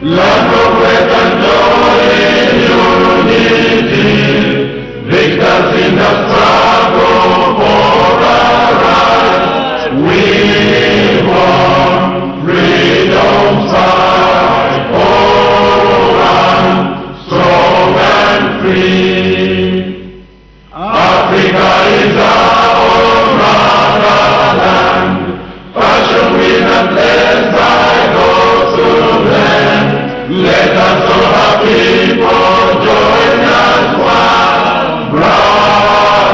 Land of faith and joy in unity, victors in the struggle for our rights. We want freedom's side, for one, strong and free. Africa is our motherland, passion with and blessed by those who lend. Let us all have people join as one, brothers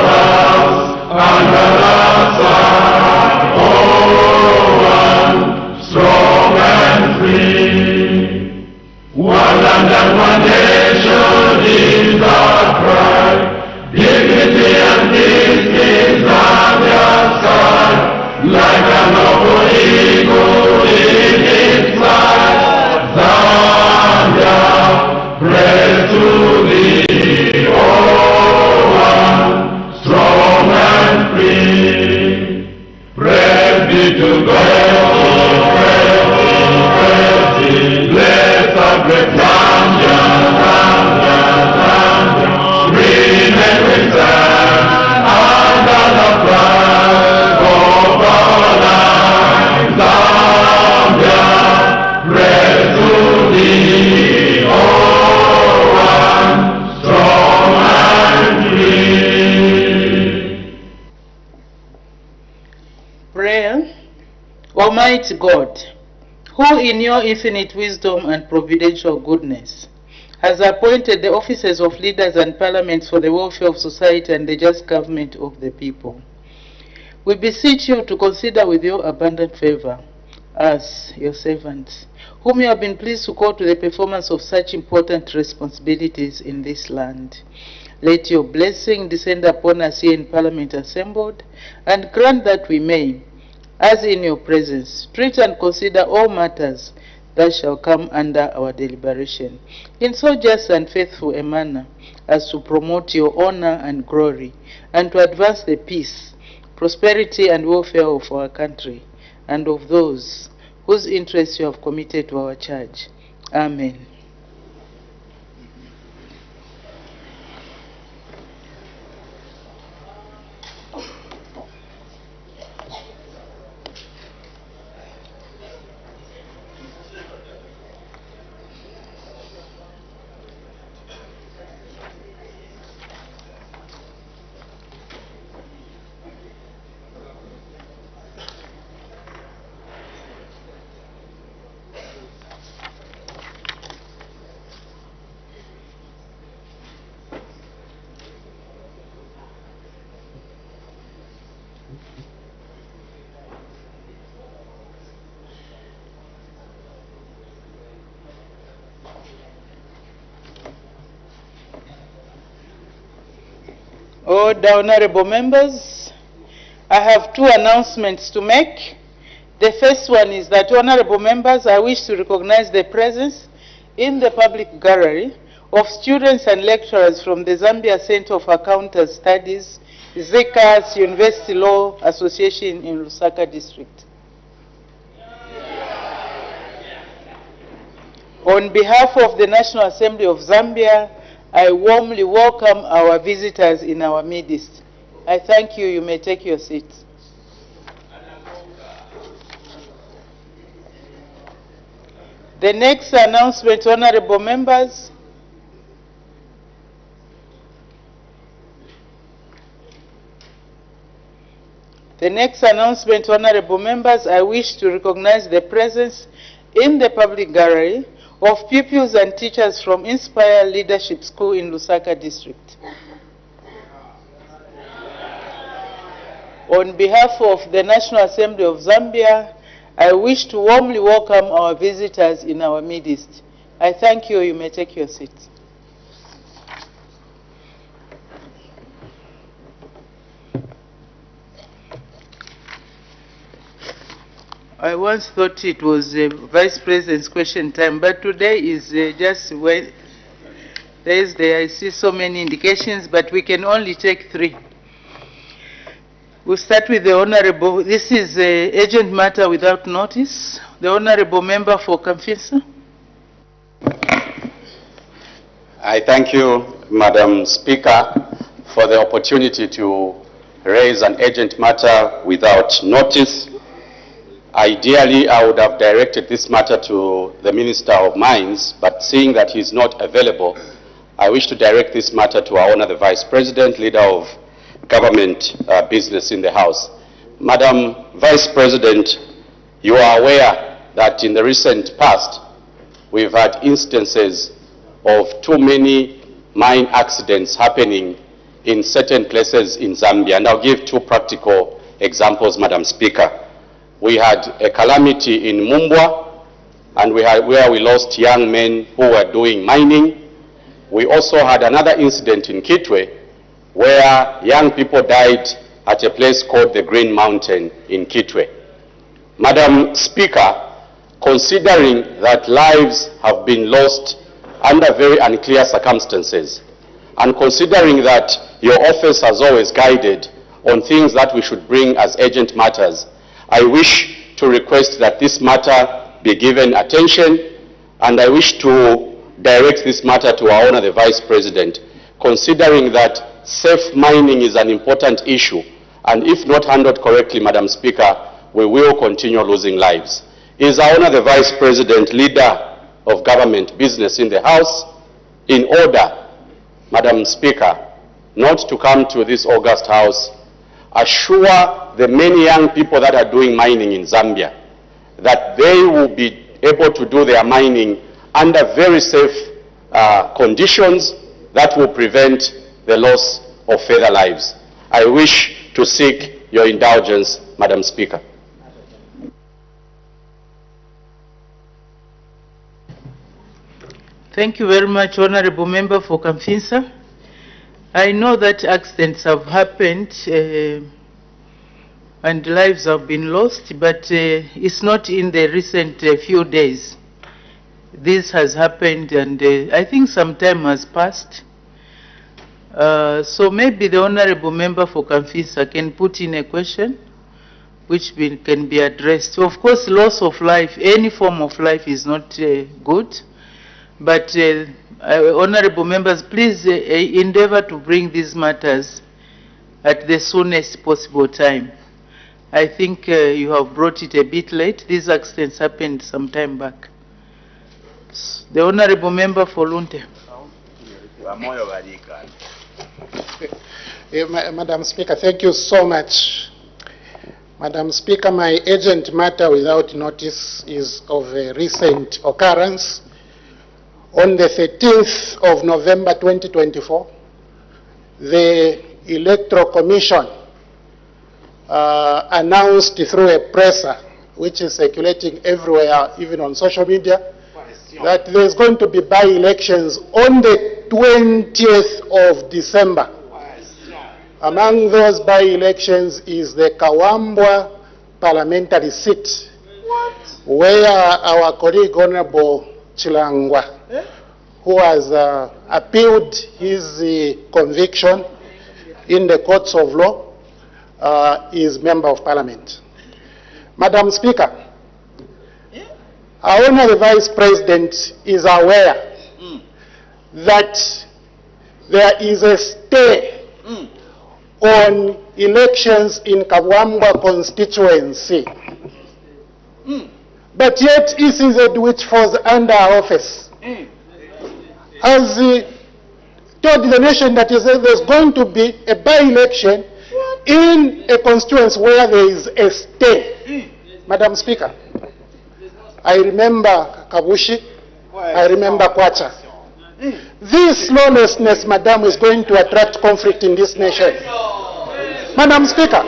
under the sun, oh one, strong and free. One land and one nation is our cry, dignity and peace in Zambia's sky, like an noble eagle in its flight. Zambia, praise to thee, oh one, strong and free. Praise be to God, praise be, bless our great Zambia, Zambia, Zambia. Remain we stand under the flag of our land. Zambia, praise to thee, oh one, strong and free. Prayer. Almighty God, who in your infinite wisdom and providential goodness has appointed the offices of leaders and parliaments for the welfare of society and the just government of the people, we beseech you to consider with your abundant favor us, your servants, whom you have been pleased to call to the performance of such important responsibilities in this land. Let your blessing descend upon us here in Parliament assembled, and grant that we may, as in your presence, treat and consider all matters that shall come under our deliberation, in so just and faithful a manner as to promote your honor and glory, and to advance the peace, prosperity, and welfare of our country, and of those whose interests you have committed to our charge. Amen. Order, honorable members. I have two announcements to make. The first one is that, honorable members, I wish to recognize the presence in the public gallery of students and lecturers from the Zambia Center for Accounting Studies, ZECAS University Law Association in Lusaka District. On behalf of the National Assembly of Zambia, I warmly welcome our visitors in our midst. I thank you. You may take your seats. The next announcement, honorable members. The next announcement, honorable members, I wish to recognize the presence in the public gallery of pupils and teachers from Inspire Leadership School in Lusaka District. On behalf of the National Assembly of Zambia, I wish to warmly welcome our visitors in our midst. I thank you. You may take your seats. I once thought it was Vice President's question time, but today is just Thursday. I see so many indications, but we can only take 3. We'll start with the Honorable. This is an urgent matter without notice. The Honorable Member for Kamfisa. I thank you, Madam Speaker, for the opportunity to raise an urgent matter without notice. Ideally, I would have directed this matter to the Minister of Mines, but seeing that he is not available, I wish to direct this matter to our Honor the Vice President, Leader of Government Business in the House. Madam Vice President, you are aware that in the recent past, we've had instances of too many mine accidents happening in certain places in Zambia. And I'll give two practical examples, Madam Speaker. We had a calamity in Mumbwa, and where we lost young men who were doing mining. We also had another incident in Kitwe, where young people died at a place called the Green Mountain in Kitwe. Madam Speaker, considering that lives have been lost under very unclear circumstances, and considering that your office has always guided on things that we should bring as urgent matters, I wish to request that this matter be given attention, and I wish to direct this matter to our Honor the Vice President, considering that safe mining is an important issue, and if not handled correctly, Madam Speaker, we will continue losing lives. Is our Honor the Vice President, Leader of Government Business in the House, in order, Madam Speaker, not to come to this august House, assure the many young people that are doing mining in Zambia that they will be able to do their mining under very safe conditions that will prevent the loss of further lives. I wish to seek your indulgence, Madam Speaker. Thank you very much, Honorable Member for Kamfinsa. I know that accidents have happened and lives have been lost, but it's not in the recent few days. This has happened, and I think some time has passed. So maybe the Honorable Member for Kamfinsa can put in a question which can be addressed. Of course, loss of life, any form of life is not good. But honorable members, please endeavor to bring these matters at the soonest possible time. I think you have brought it a bit late. These accidents happened some time back. The honorable member for Lunte. Madam Speaker, thank you so much. Madam Speaker, my urgent matter without notice is of a recent occurrence. On the 13th of November 2024, the Electoral Commission announced through a presser, which is circulating everywhere, even on social media, that there's going to be by-elections on the 20th of December. Among those by-elections is the Kawambwa parliamentary seat, where our colleague Honorable Chilangwa, who has appealed his conviction in the courts of law, is Member of Parliament. Madam Speaker, our Honour the Vice President is aware that there is a stay on elections in Kawambwa constituency. But yet ECZ, which falls under our office, has told the nation that there's going to be a by-election in a constituency where there is a stay. Madam Speaker, I remember Kabushi, I remember Kwacha. This lawlessness, Madam, is going to attract conflict in this nation. Madam Speaker,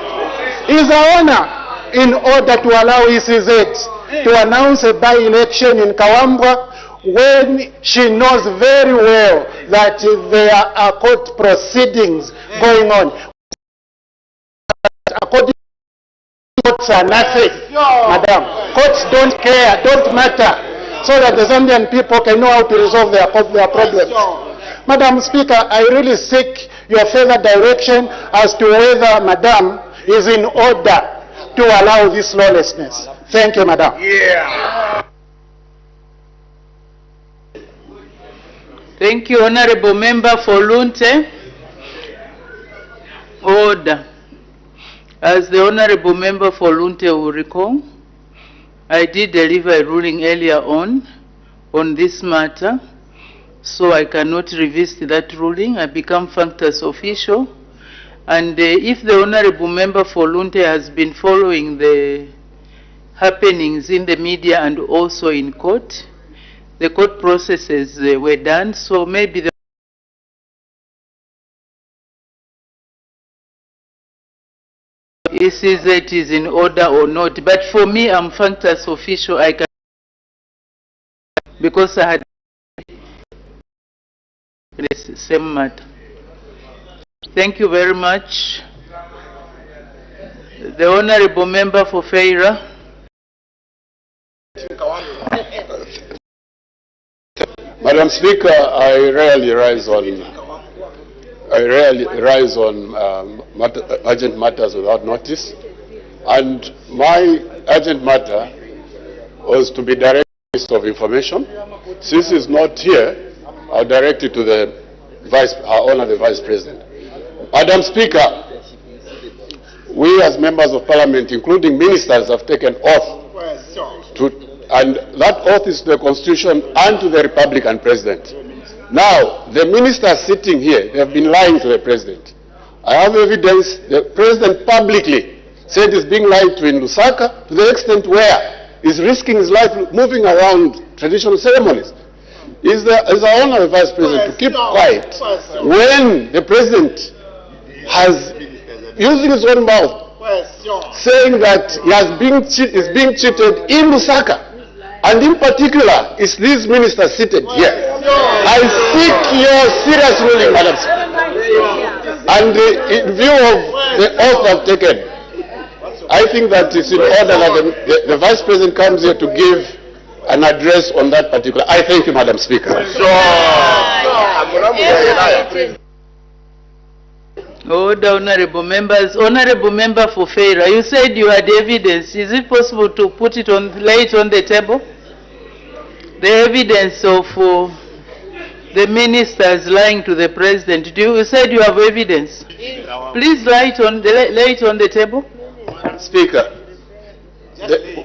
it is our honor in order to allow ECZ to announce a by-election in Kawambwa when she knows very well that there are court proceedings going on. According to courts are nothing, Madam. Courts don't care, don't matter, so that the Zambian people can know how to resolve their problems. Madam Speaker, I really seek your further direction as to whether Madam is in order to allow this lawlessness. Thank you, Madam. Thank you, Honorable Member for Lunte. Order. As the Honorable Member for Lunte will recall, I did deliver a ruling earlier on this matter, so I cannot revisit that ruling. I become functus official. And if the Honorable Member for Lunte has been following the happenings in the media and also in court, the court processes were done, so maybe the it is in order or not. But for me, I'm functus official. I can, because I had the same matter. Thank you very much. The Honorable Member for Feira. Madam Speaker, I rarely rise on urgent matters without notice, and my urgent matter was to be directed to the Minister of Information. Since he's not here, I'll direct it to the Our Honor the Vice President. Madam Speaker, we as members of Parliament, including ministers, have taken oath and that oath is to the Constitution and to the Republican President. Now, the ministers sitting here, they have been lying to the President. I have evidence. The President publicly said he's being lied to in Lusaka, to the extent where he's risking his life moving around traditional ceremonies. Is our Honor the Vice President to keep quiet when the President has, using his own mouth, saying that he is being cheated in Lusaka? And in particular, is these ministers seated here. I seek your serious ruling, Madam Speaker. And in view of the oath I've taken, I think that it's in order that the Vice President comes here to give an address on that particular. I thank you, Madam Speaker. Order, honorable members. Honorable Member for Feira, you said you had evidence. Is it possible to put it on, lay it on the table? The evidence of the ministers lying to the President. You said you have evidence. Please lay it on the table. Speaker,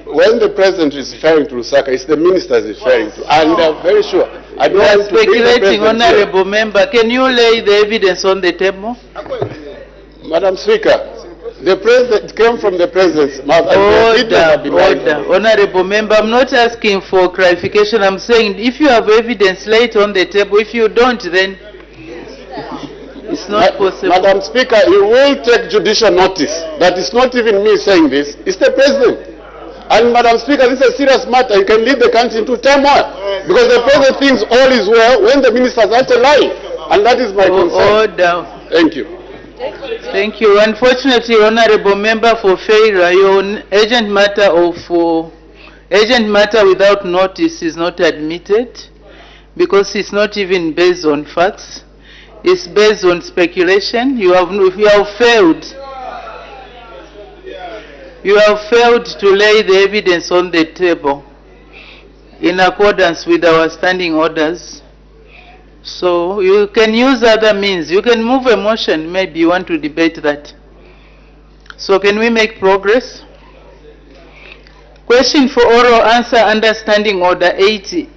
when the President is referring to Lusaka, it's the ministers referring to, and I'm very sure. I don't want to speculating, honorable member. Can you lay the evidence on the table? Madam Speaker, the President came from the President's mouth. Order. Honorable member, I'm not asking for clarification. I'm saying if you have evidence, lay it on the table. If you don't, then it's not possible. Madam Speaker, you will take judicial notice that it's not even me saying this, it's the President. And Madam Speaker, this is a serious matter. You can lead the country into turmoil because the President thinks all is well when the ministers are lying. And that is my concern. Order. Thank you. Thank you. Unfortunately, honorable member for Feira, your urgent matter without notice is not admitted because it's not even based on facts. It's based on speculation. You have failed. You have failed to lay the evidence on the table in accordance with our standing orders. So you can use other means. You can move a motion. Maybe you want to debate that. So can we make progress? Question for oral answer under Standing Order 80.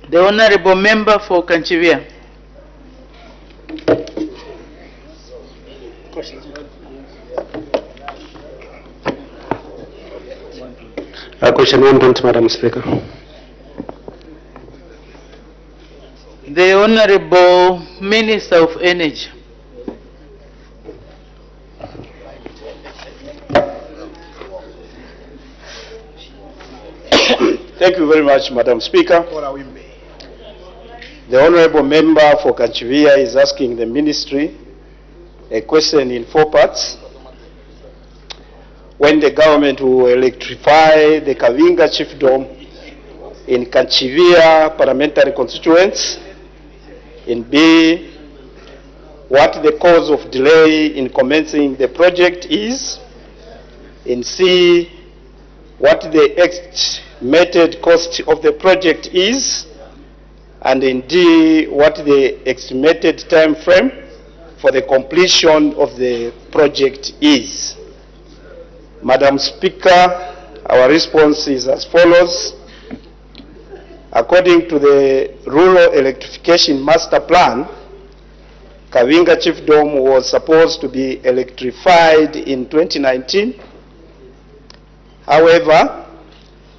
The Honorable Member for Kanchivia. Question 120, Madam Speaker. The Honorable Minister of Energy. Thank you very much, Madam Speaker. The Honorable Member for Kanchivia is asking the Ministry a question in 4 parts. When the government will electrify the Kavinga chiefdom in Kanchivia parliamentary constituents. In B, what the cause of delay in commencing the project is. In C, what the estimated cost of the project is. And in D, what the estimated time frame for the completion of the project is. Madam Speaker, our response is as follows. According to the Rural Electrification Master Plan, Kavinga Chiefdom was supposed to be electrified in 2019. However,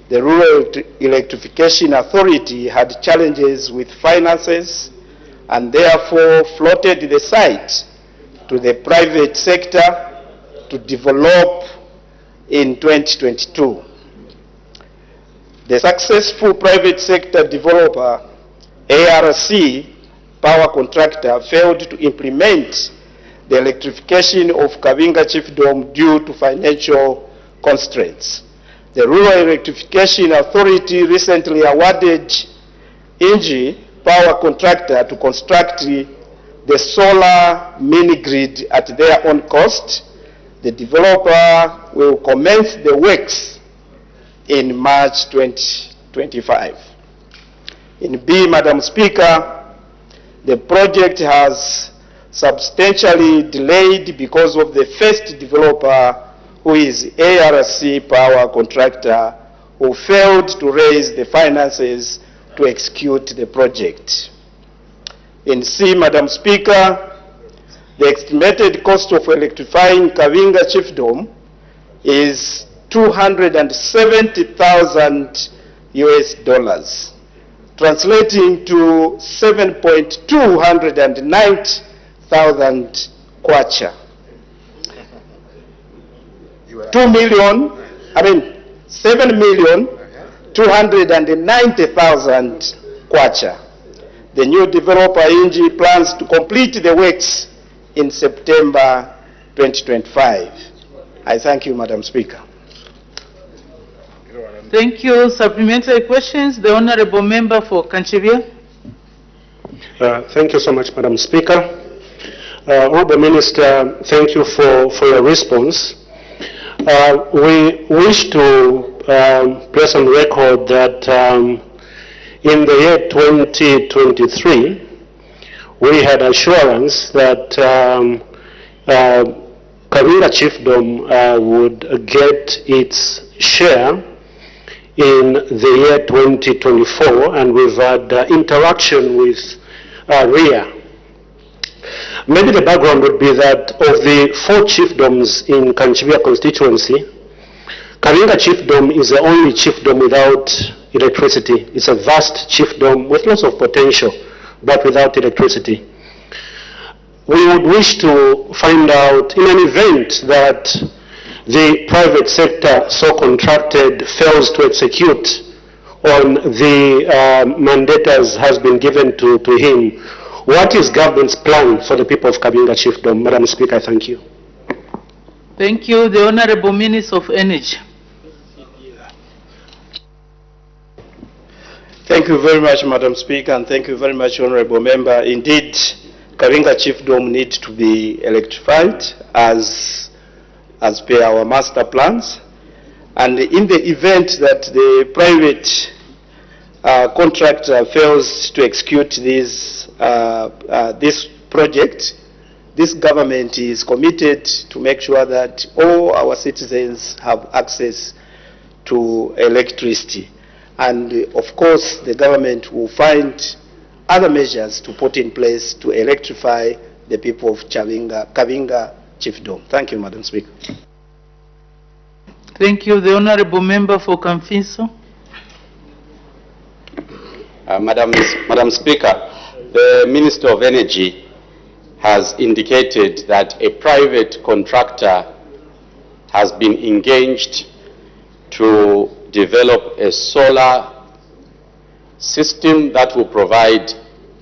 the Rural Electrification Authority had challenges with finances and therefore floated the site to the private sector to develop in 2022. The successful private sector developer, ARC power contractor, failed to implement the electrification of Kavinga Chiefdom due to financial constraints. The Rural Electrification Authority recently awarded INGI power contractor to construct the solar mini-grid at their own cost. The developer will commence the works in March 2025. In B, Madam Speaker, the project has substantially delayed because of the first developer, who is ARC power contractor, who failed to raise the finances to execute the project. In C, Madam Speaker, the estimated cost of electrifying Kavinga Chiefdom is $270,000 US, translating to 7,209,000 kwacha. 7,290,000 kwacha. The new developer INGI plans to complete the works in September 2025. I thank you, Madam Speaker. Thank you. Supplementary questions. The Honorable Member for Kanchivia. Thank you so much, Madam Speaker. Honorable Minister, thank you for your response. We wish to place on record that in the year 2023, we had assurance that Kavinga Chiefdom would get its share in the year 2024, and we've had interaction with RIA. Maybe the background would be that of the 4 chiefdoms in Kanchivia constituency, Kavinga Chiefdom is the only chiefdom without electricity. It's a vast chiefdom with lots of potential, but without electricity. We would wish to find out, in an event that the private sector so contracted fails to execute on the mandate as has been given to him, what is government's plan for the people of Kavinga Chiefdom? Madam Speaker, thank you. Thank you. The Honorable Minister of Energy. Thank you very much, Madam Speaker, and thank you very much, Honorable Member. Indeed, Kavinga Chiefdom needs to be electrified as per our master plans. And in the event that the private contractor fails to execute this project, this government is committed to make sure that all our citizens have access to electricity. And of course, the government will find other measures to put in place to electrify the people of Kavinga Chiefdom. Thank you, Madam Speaker. Thank you. The Honorable Member for Kamfiso. Madam Speaker, the Minister of Energy has indicated that a private contractor has been engaged to develop a solar system that will provide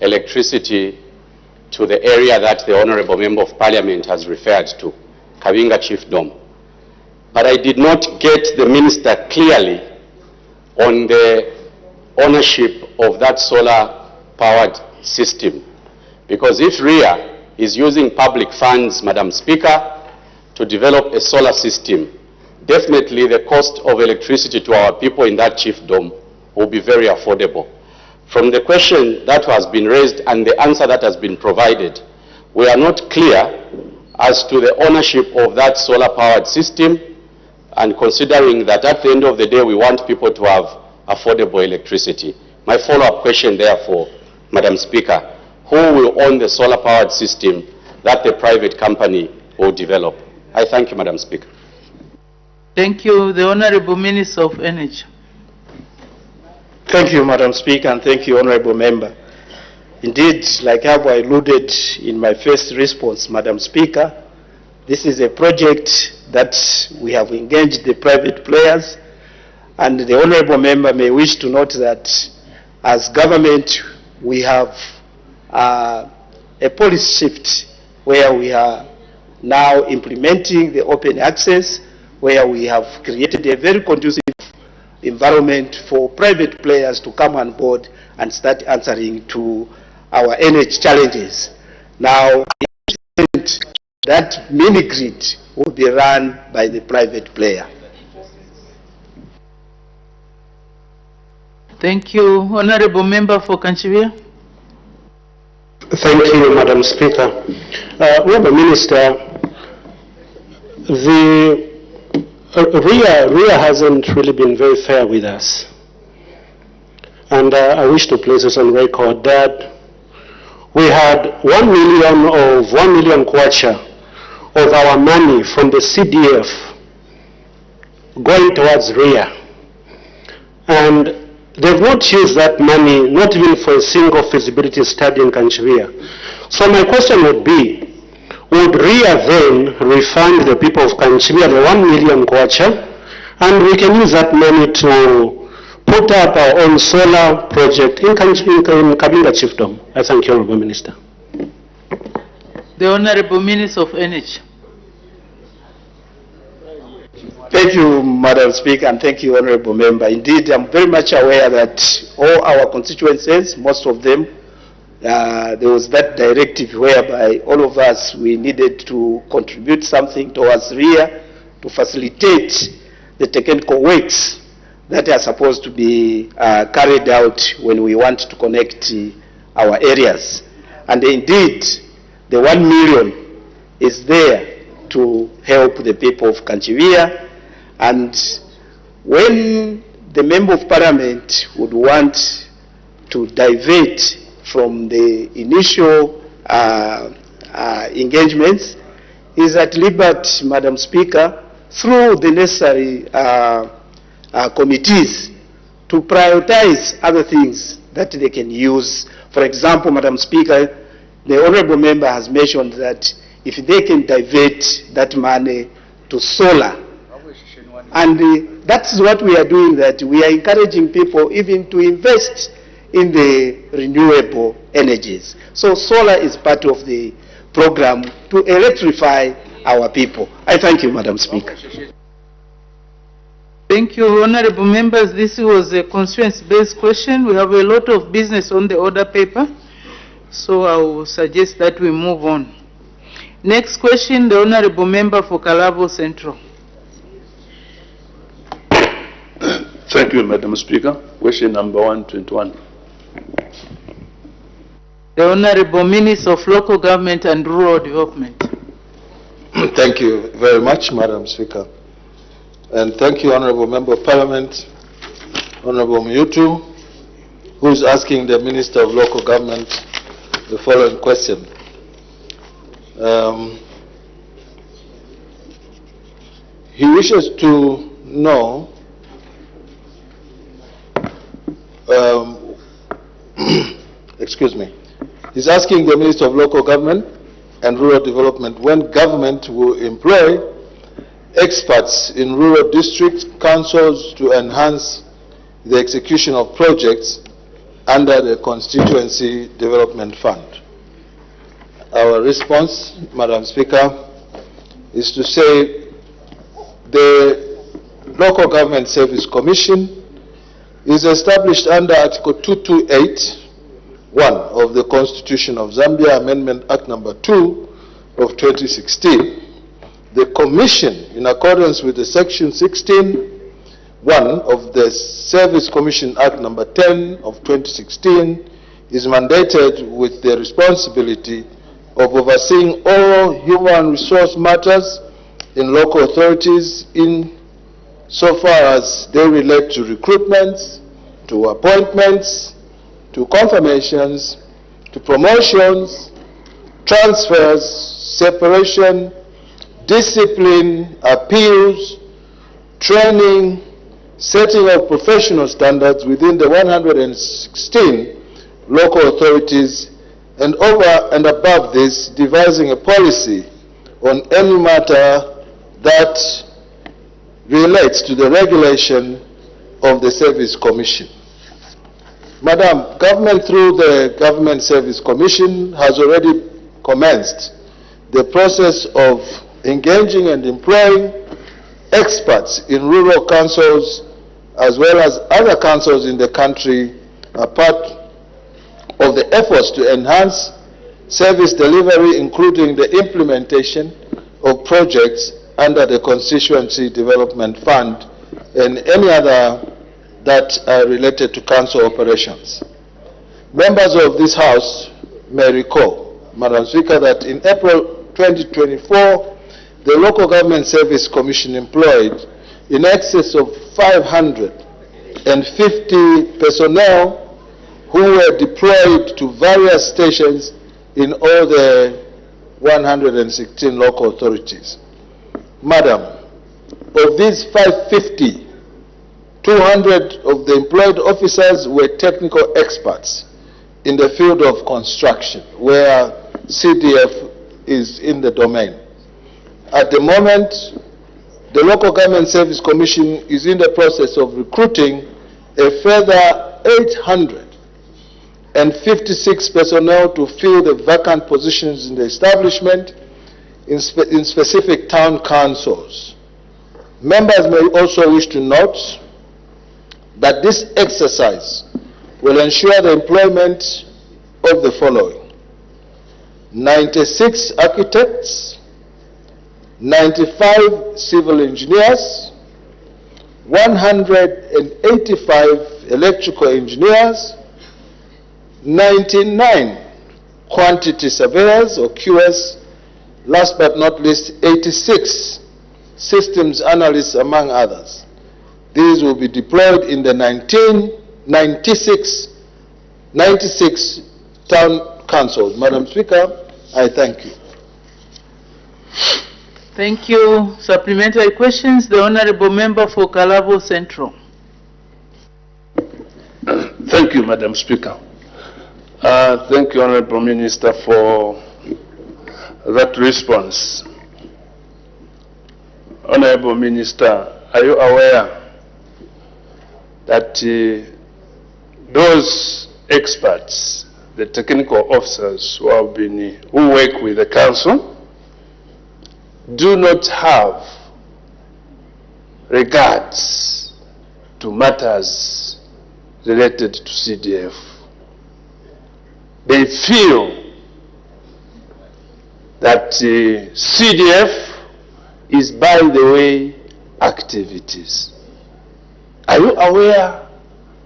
electricity to the area that the Honorable Member of Parliament has referred to, Kavinga Chiefdom. But I did not get the Minister clearly on the ownership of that solar-powered system. Because if RIA is using public funds, Madam Speaker, to develop a solar system, definitely the cost of electricity to our people in that chiefdom will be very affordable. from the question that has been raised and the answer that has been provided, we are not clear as to the ownership of that solar-powered system, and considering that at the end of the day we want people to have affordable electricity. My follow-up question, therefore, Madam Speaker, who will own the solar-powered system that the private company will develop? I thank you, Madam Speaker. Thank you. The Honorable Minister of Energy. Thank you, Madam Speaker, and thank you, Honorable Member. Indeed, like I have alluded in my first response, Madam Speaker, this is a project that we have engaged the private players, and the Honorable Member may wish to note that as government we have a policy shift where we are now implementing the open access, where we have created a very conducive environment for private players to come on board and start answering to our energy challenges. Now, that mini-grid will be run by the private player. Thank you. Honorable Member for Kanchivia. Thank you, Madam Speaker. Honorable Minister, the RIA hasn't really been very fair with us. And I wish to place this on record that we had 1 million kwacha of our money from the CDF going towards RIA. And they've not used that money, not even for a single feasibility study in Kanchivia. So my question would be, would RIA then refund the people of Kanchivia the 1 million kwacha, and we can use that money to put up our own solar project in Kabinda Chiefdom? I thank you, Honorable Minister. The Honorable Minister of Energy. Thank you, Madam Speaker, and thank you, Honorable Member. Indeed, I'm very much aware that all our constituencies, most of them, there was that directive whereby all of us, we needed to contribute something towards RIA to facilitate the technical works that are supposed to be carried out when we want to connect our areas. And indeed, the 1 million is there to help the people of Kanchivia. And when the Member of Parliament would want to divert from the initial engagements, is at liberty, Madam Speaker, through the necessary committees to prioritize other things that they can use. For example, Madam Speaker, the Honorable Member has mentioned that if they can divert that money to solar, and that's what we are doing, that we are encouraging people even to invest in the renewable energies. So solar is part of the program to electrify our people. I thank you, Madam Speaker. Thank you, Honorable Members. This was a constituency-based question. We have a lot of business on the order paper, so I will suggest that we move on. Next question, the Honorable Member for Kalabo Central. Thank you, Madam Speaker. Question number 121. The Honorable Minister of Local Government and Rural Development. Thank you very much, Madam Speaker. And thank you, Honorable Member of Parliament, Honorable Muyutu, who is asking the Minister of Local Government the following question. He wishes to know excuse me. He's asking the Minister of Local Government and Rural Development when government will employ experts in rural district councils to enhance the execution of projects under the Constituency Development Fund. Our response, Madam Speaker, is to say the Local Government Service Commission is established under Article 228(1) of the Constitution of Zambia, Amendment Act Number 2 of 2016. The Commission, in accordance with the Section 16, 1 of the Service Commission Act number 10 of 2016 is mandated with the responsibility of overseeing all human resource matters in local authorities in so far as they relate to recruitments, to appointments, to confirmations, to promotions, transfers, separation, discipline, appeals, training, setting of professional standards within the 116 local authorities, and over and above this, devising a policy on any matter that relates to the regulation of the Service Commission. Madam, government through the Government Service Commission has already commenced the process of engaging and employing experts in rural councils as well as other councils in the country, are part of the efforts to enhance service delivery, including the implementation of projects under the Constituency Development Fund and any other that are related to council operations. Members of this House may recall, Madam Speaker, that in April 2024, the Local Government Service Commission employed in excess of 550 personnel who were deployed to various stations in all the 116 local authorities. Madam, of these 550, 200 of the employed officers were technical experts in the field of construction, where CDF is in the domain. At the moment, the Local Government Service Commission is in the process of recruiting a further 856 personnel to fill the vacant positions in the establishment in specific town councils. Members may also wish to note that this exercise will ensure the employment of the following: 96 architects, 95 civil engineers, 185 electrical engineers, 99 quantity surveyors or QS, last but not least 86 systems analysts, among others. These will be deployed in the 96 town councils. Madam Speaker, I thank you. Thank you. Supplementary questions. The Honorable Member for Kalabo Central. Thank you, Madam Speaker. Thank you, Honorable Minister, for that response. Honorable Minister, are you aware that those experts, the technical officers who work with the council, do not have regards to matters related to CDF? They feel that CDF is by the way activities. Are you aware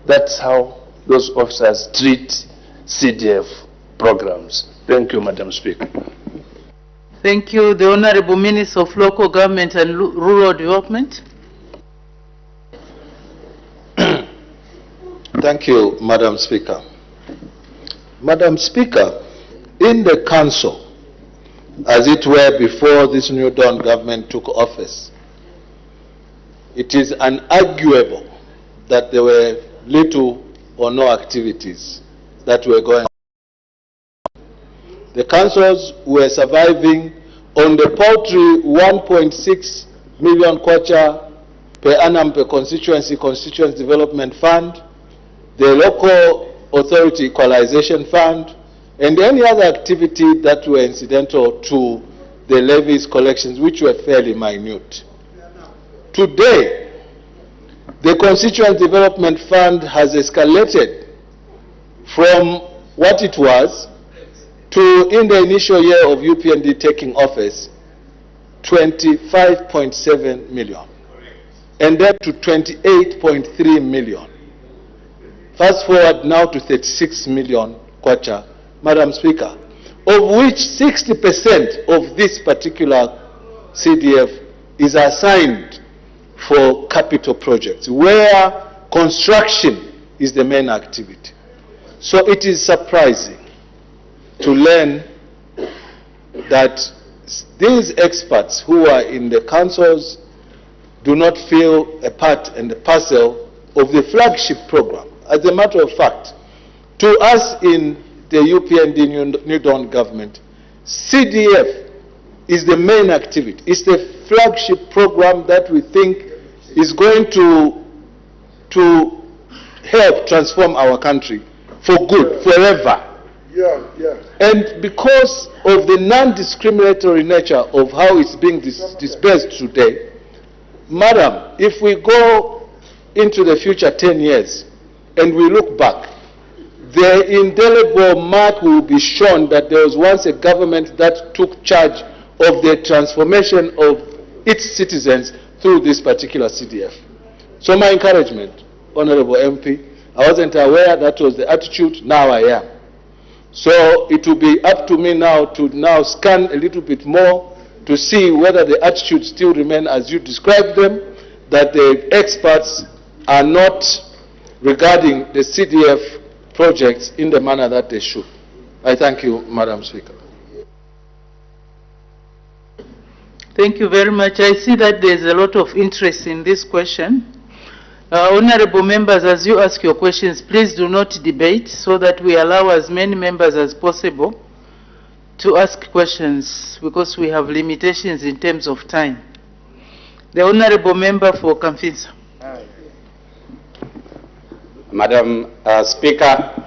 that's how those officers treat CDF programs? Thank you, Madam Speaker. Thank you. The Honorable Minister of Local Government and Rural Development. Thank you, Madam Speaker. Madam Speaker, in the council, as it were before this New Dawn government took office, it is unarguable that there were little or no activities that were going on. The councils were surviving on the paltry 1.6 million kwacha per annum per constituency development fund, the local authority equalization fund, and any other activity that were incidental to the levies collections, which were fairly minute. Today, the Constituent Development Fund has escalated from what it was to, in the initial year of UPND taking office, 25.7 million. and then to 28.3 million. Fast forward now to 36 million kwacha, Madam Speaker, of which 60% of this particular CDF is assigned for capital projects, where construction is the main activity. So it is surprising to learn that these experts who are in the councils do not feel a part and a parcel of the flagship program. As a matter of fact, to us in the UPND New Dawn government, CDF is the main activity. It's the flagship program that we think is going to help transform our country for good, forever. And because of the non-discriminatory nature of how it's being disbursed today, Madam, if we go into the future 10 years and we look back, the indelible mark will be shown that there was once a government that took charge of the transformation of its citizens through this particular CDF. So my encouragement, Honorable MP, I wasn't aware that was the attitude, now I am. So it will be up to me now to scan a little bit more to see whether the attitudes still remain as you described them, that the experts are not regarding the CDF projects in the manner that they should. I thank you, Madam Speaker. Thank you very much. I see that there's a lot of interest in this question. Honorable members, as you ask your questions, please do not debate so that we allow as many members as possible to ask questions because we have limitations in terms of time. The Honorable Member for Kamfinsa. Madam Speaker,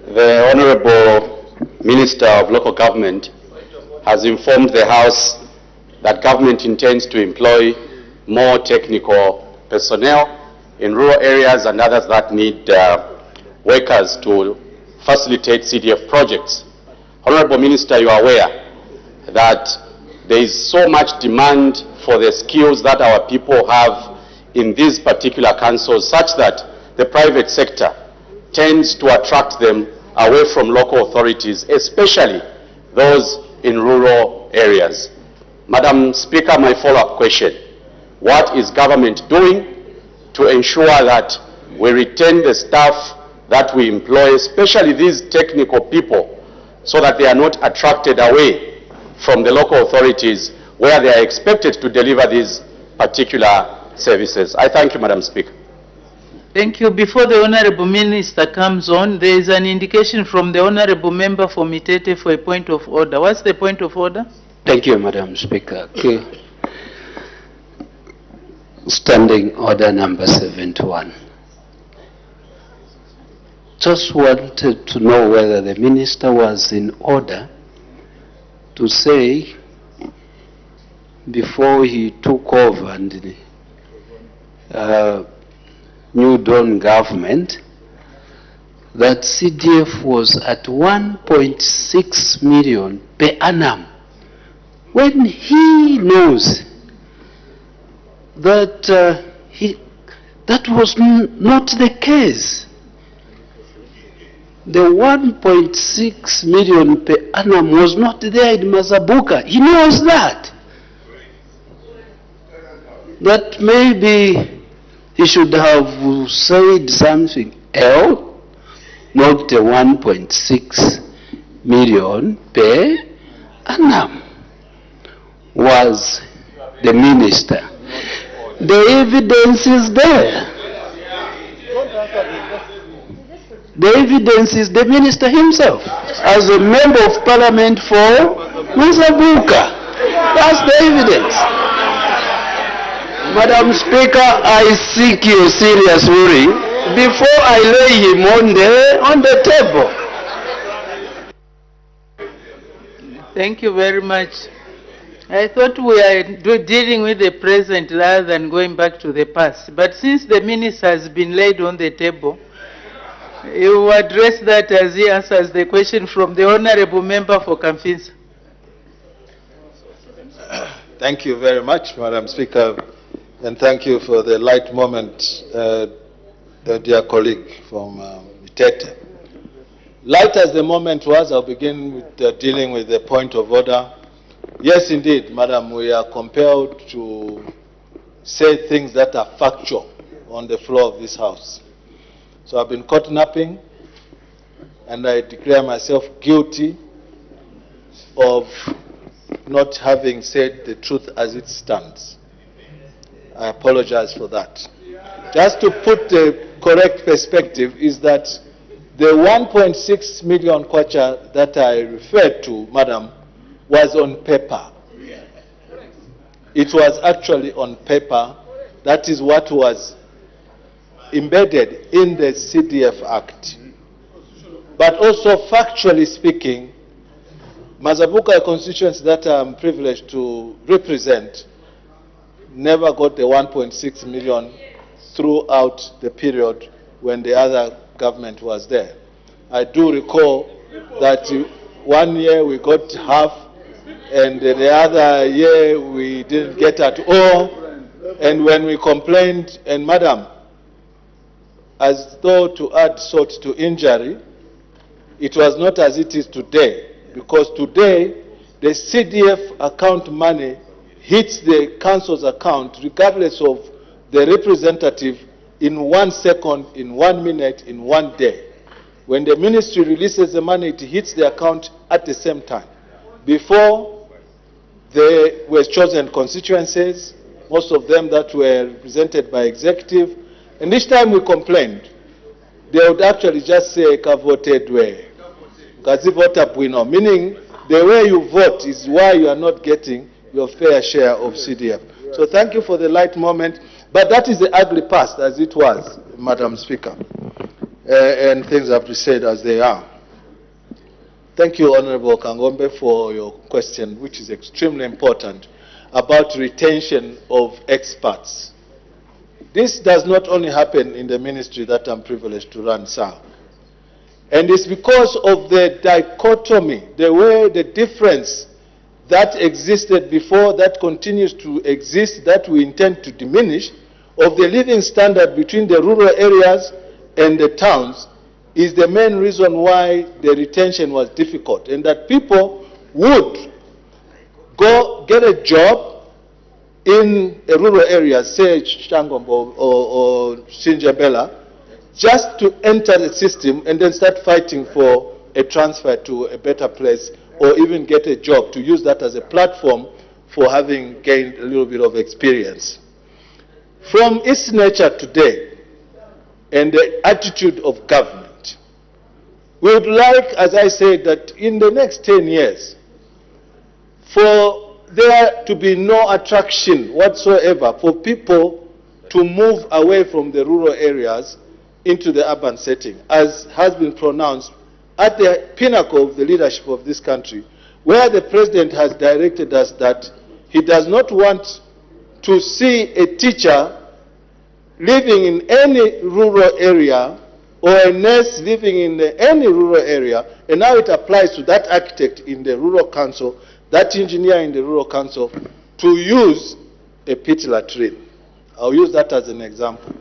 the Honorable Minister of Local Government has informed the House that government intends to employ more technical personnel in rural areas and others that need workers to facilitate CDF projects. Honorable Minister, you are aware that there is so much demand for the skills that our people have in these particular councils, such that the private sector tends to attract them away from local authorities, especially those in rural areas. Madam Speaker, my follow-up question: what is government doing to ensure that we retain the staff that we employ, especially these technical people, so that they are not attracted away from the local authorities where they are expected to deliver these particular services? I thank you, Madam Speaker. Thank you. Before the Honorable Minister comes on, there is an indication from the Honorable Member for Mitete for a point of order. What's the point of order? Thank you, Madam Speaker. Okay. Standing order number 71. Just wanted to know whether the minister was in order to say before he took over and the New Dawn government that CDF was at 1.6 million per annum, when he knows that that was not the case. The 1.6 million per annum was not there in Mazabuka. He knows that. That maybe he should have said something else, not the 1.6 million per annum. Was the minister. The evidence is there. The evidence is the minister himself, as a member of parliament for Mazabuka. That's the evidence. Madam Speaker, I seek your serious worry before I lay him on the table. Thank you very much. I thought we are dealing with the present rather than going back to the past. But since the minister has been laid on the table, you will address that as he answers the question from the Honorable Member for Kamfinsa. Thank you very much, Madam Speaker. And thank you for the light moment, dear colleague from Itete. Light as the moment was, I'll begin with dealing with the point of order. Yes, indeed, Madam, we are compelled to say things that are factual on the floor of this House. So I've been caught napping, and I declare myself guilty of not having said the truth as it stands. I apologize for that. Just to put the correct perspective is that the 1.6 million kwacha that I referred to, Madam, was on paper. It was actually on paper. That is what was embedded in the CDF Act. But also, factually speaking, Mazabuka, a constituency that I'm privileged to represent, never got the 1.6 million throughout the period when the other government was there. I do recall that 1 year we got half, and the other year we didn't get at all. And when we complained, and Madam, as though to add salt to injury, it was not as it is today, because today the CDF account money hits the council's account regardless of the representative in 1 second, in 1 minute, in 1 day. When the ministry releases the money, it hits the account at the same time. Before, there were chosen constituencies, most of them that were represented by executive, and each time we complained, they would actually just say, "Ka voted way," meaning the way you vote is why you are not getting your fair share of CDF. So thank you for the light moment, but that is the ugly past as it was, Madam Speaker, and things have to be said as they are. Thank you, Honorable Kangombe, for your question, which is extremely important, about retention of experts. This does not only happen in the ministry that I'm privileged to run, sir. And it's because of the dichotomy, the way, the difference that existed before, that continues to exist, that we intend to diminish, of the living standard between the rural areas and the towns, is the main reason why the retention was difficult, and that people would go get a job in a rural area, say Shangombo or Shinjabela, just to enter the system and then start fighting for a transfer to a better place, or even get a job, to use that as a platform for having gained a little bit of experience. From its nature today and the attitude of government, we would like, as I said, that in the next 10 years, for there to be no attraction whatsoever for people to move away from the rural areas into the urban setting, as has been pronounced at the pinnacle of the leadership of this country, where the President has directed us that he does not want to see a teacher living in any rural area or a nurse living in any rural area, and now it applies to that architect in the rural council, that engineer in the rural council, to use a pit latrine. I'll use that as an example.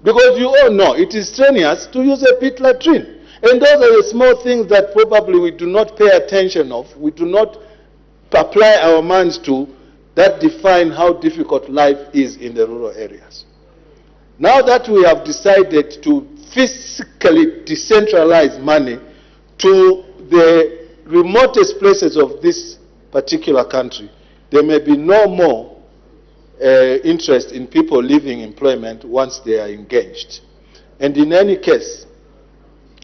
Because you all know it is strenuous to use a pit latrine. And those are the small things that probably we do not pay attention of, we do not apply our minds to, that define how difficult life is in the rural areas. Now that we have decided to physically decentralize money to the remotest places of this particular country, there may be no more interest in people leaving employment once they are engaged. And in any case,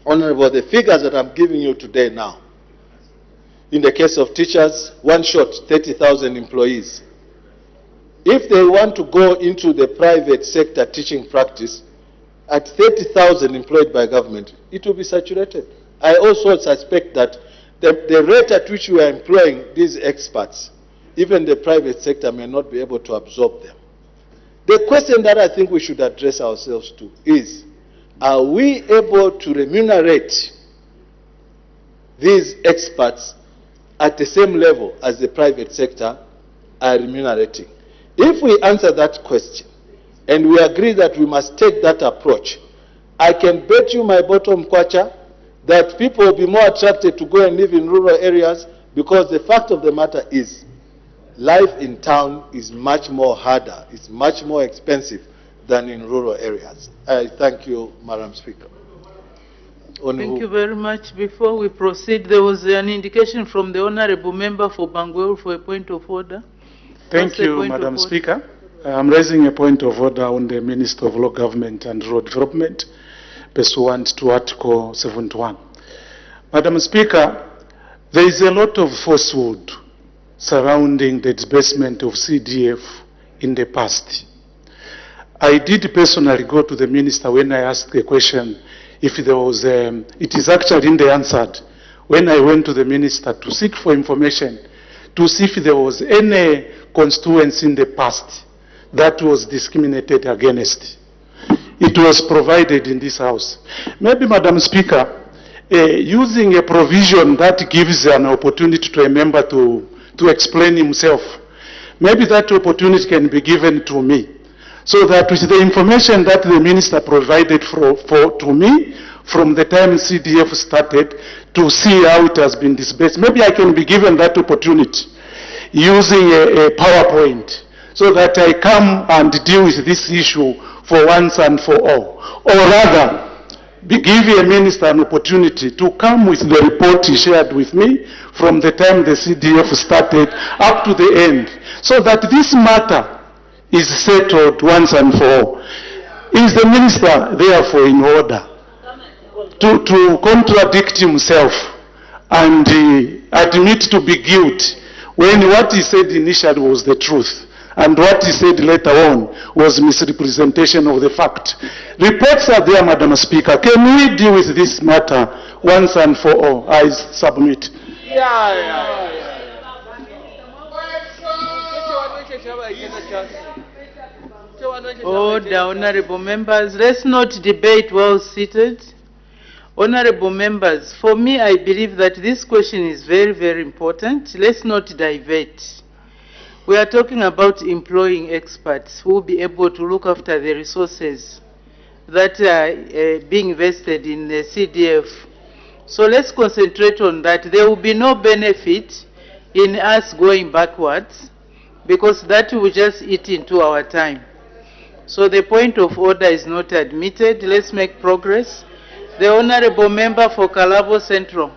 Honorable, the figures that I'm giving you today now, in the case of teachers, one shot, 30,000 employees. If they want to go into the private sector teaching practice, at 30,000 employed by government, it will be saturated. I also suspect that the rate at which we are employing these experts, even the private sector may not be able to absorb them. The question that I think we should address ourselves to is, are we able to remunerate these experts at the same level as the private sector are remunerating? If we answer that question, and we agree that we must take that approach, I can bet you my bottom kwacha that people will be more attracted to go and live in rural areas, because the fact of the matter is, life in town is much more harder, it's much more expensive than in rural areas. I thank you, Madam Speaker. Thank you very much. Before we proceed, there was an indication from the Honorable Member for Bangweru for a point of order. Thank you, Madam Speaker. I'm raising a point of order on the Minister of Local Government and Rural Development, pursuant to Article 71. Madam Speaker, there is a lot of falsehood surrounding the disbursement of CDF in the past. I did personally go to the Minister when I asked the question if there was, it is actually in the answered, when I went to the Minister to seek for information to see if there was any constituency in the past that was discriminated against. It was provided in this House. Maybe, Madam Speaker, using a provision that gives an opportunity to a member to explain himself, maybe that opportunity can be given to me, so that with the information that the Minister provided to me from the time CDF started to see how it has been disbursed, maybe I can be given that opportunity using a PowerPoint, so that I come and deal with this issue for once and for all. Or rather, give a minister an opportunity to come with the report he shared with me from the time the CDF started up to the end, so that this matter is settled once and for all. Is the minister therefore in order to contradict himself and admit to be guilty when what he said initially was the truth, and what he said later on was misrepresentation of the fact? Reports are there, Madam Speaker. Can we deal with this matter once and for all? I submit. Order, honorable members. Let's not debate while seated. Honorable members, for me, I believe that this question is very, very important. Let's not divert. We are talking about employing experts who will be able to look after the resources that are being invested in the CDF. So let's concentrate on that. There will be no benefit in us going backwards, because that will just eat into our time. So the point of order is not admitted. Let's make progress. The Honorable Member for Kalabo Central.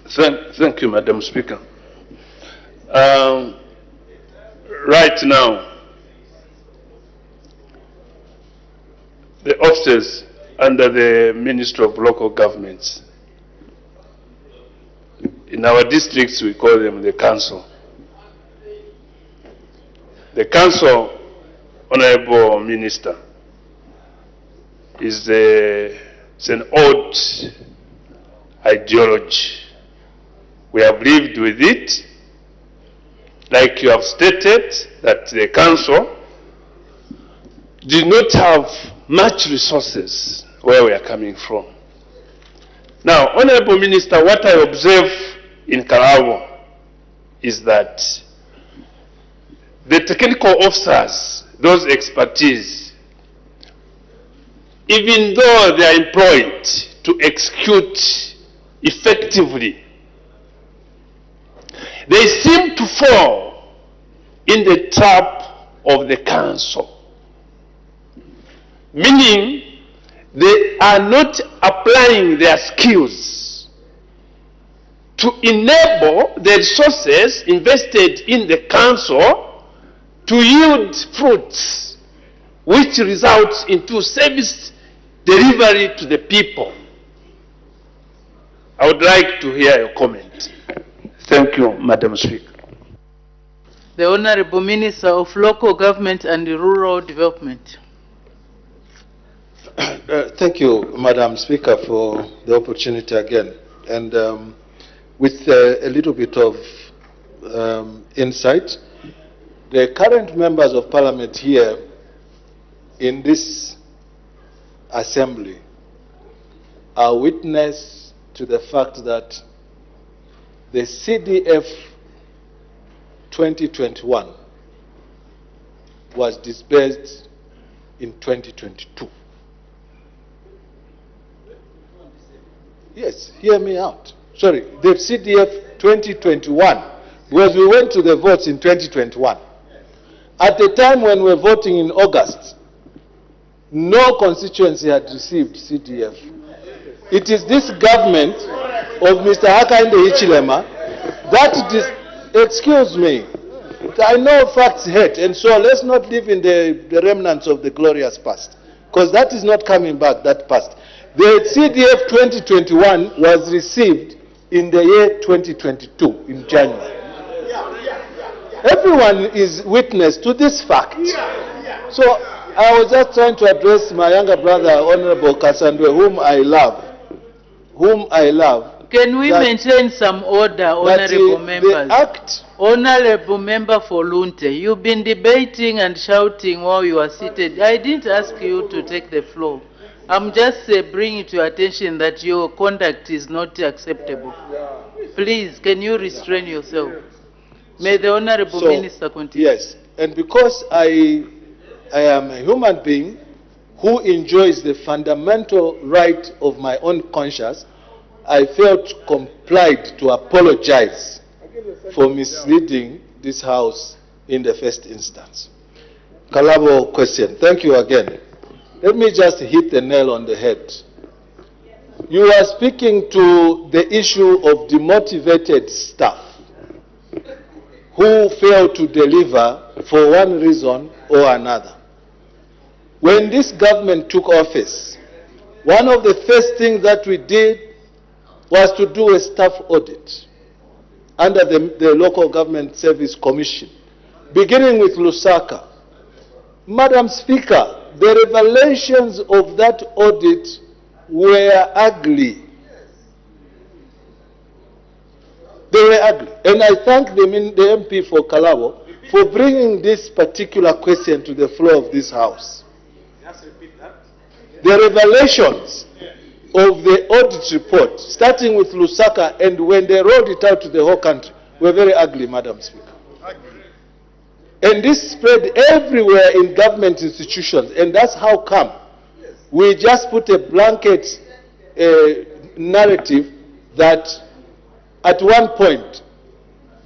Thank you, Madam Speaker. Right now, the officers under the Ministry of Local Governments, in our districts we call them the council. The council, Honorable Minister, is it's an old ideology. We have lived with it. Like you have stated, that the council did not have much resources where we are coming from. Now, Honorable Minister, what I observe in Kalabo is that the technical officers, those expertise, even though they are employed to execute effectively, they seem to fall in the trap of the council. Meaning, they are not applying their skills to enable the resources invested in the council to yield fruits, which results into service delivery to the people. I would like to hear your comment. Thank you, Madam Speaker. The Honorable Minister of Local Government and Rural Development. Thank you, Madam Speaker, for the opportunity again. And with a little bit of insight, the current members of Parliament here in this assembly are witness to the fact that the CDF 2021 was disbursed in 2022. Yes, hear me out. Sorry, the CDF 2021, because we went to the votes in 2021. At the time when we were voting in August, no constituency had received CDF. It is this government of Mr. Hakainde Hichilema that excuse me, I know facts hurt, and so let's not live in the remnants of the glorious past, because that is not coming back, that past. The CDF 2021 was received in the year 2022, in January. Everyone is witness to this fact. So I was just trying to address my younger brother, Honorable Kasandwe, whom I love. Can we maintain some order, Honorable members? The act. Honorable Member for Lunte, you've been debating and shouting while you are seated. I didn't ask you to take the floor. I'm just bringing to your attention that your conduct is not acceptable. Please, can you restrain yourself? May the Honorable Minister continue. Yes, and because I am a human being who enjoys the fundamental right of my own conscience, I felt complied to apologize for misleading this House in the first instance. Kalabo question. Thank you again. Let me just hit the nail on the head. You are speaking to the issue of demotivated staff who fail to deliver for one reason or another. When this government took office, one of the first things that we did was to do a staff audit under the Local Government Service Commission, beginning with Lusaka. Madam Speaker, the revelations of that audit were ugly. They were ugly. And I thank the MP for Kalabo for bringing this particular question to the floor of this House. The revelations of the audit report, starting with Lusaka, and when they rolled it out to the whole country, were very ugly, Madam Speaker. And this spread everywhere in government institutions, and that's how come we just put a blanket narrative that at one point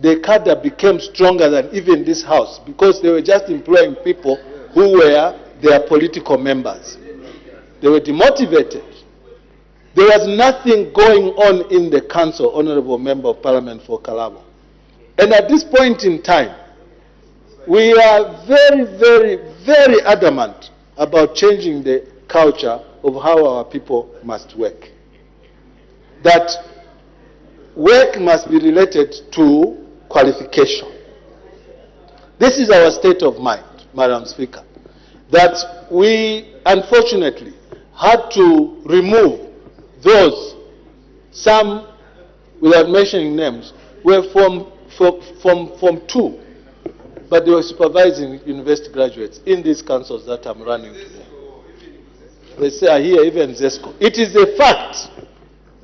the cadre became stronger than even this House, because they were just employing people who were their political members. They were demotivated. There was nothing going on in the council, Honorable Member of Parliament for Kalabo. And at this point in time, we are very, very, very adamant about changing the culture of how our people must work. That work must be related to qualification. This is our state of mind, Madam Speaker, that we unfortunately had to remove those, some, without mentioning names, were from two, but they were supervising university graduates in these councils that I'm running today. They say, I hear even ZESCO. It is a fact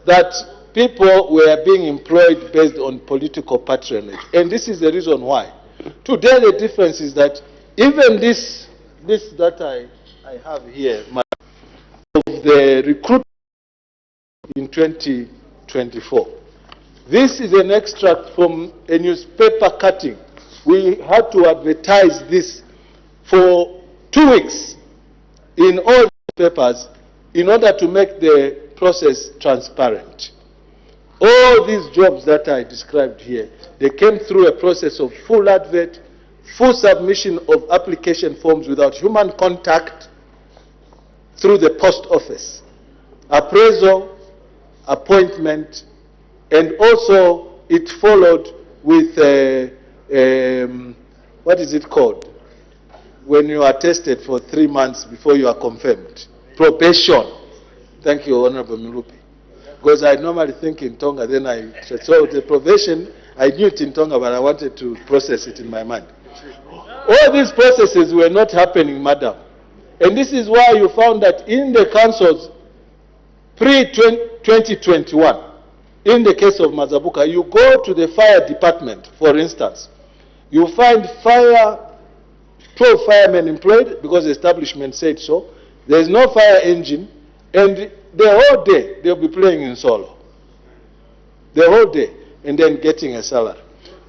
that people were being employed based on political patronage. And this is the reason why. Today the difference is that even this that I have here, of the recruitment in 2024. This is an extract from a newspaper cutting. We had to advertise this for 2 weeks in all the papers in order to make the process transparent. All these jobs that I described here, they came through a process of full advert, full submission of application forms without human contact through the post office, appraisal, appointment, and also it followed with what is it called? When you are tested for 3 months before you are confirmed. Probation. Thank you, Honorable Milupi. Because I normally think in Tonga, then so the probation, I knew it in Tonga, but I wanted to process it in my mind. All these processes were not happening, madam. And this is why you found that in the councils, pre-2021, in the case of Mazabuka, you go to the fire department, for instance, you find fire 12 firemen employed because the establishment said so. There's no fire engine, and the whole day they'll be playing in solo. The whole day, and then getting a salary.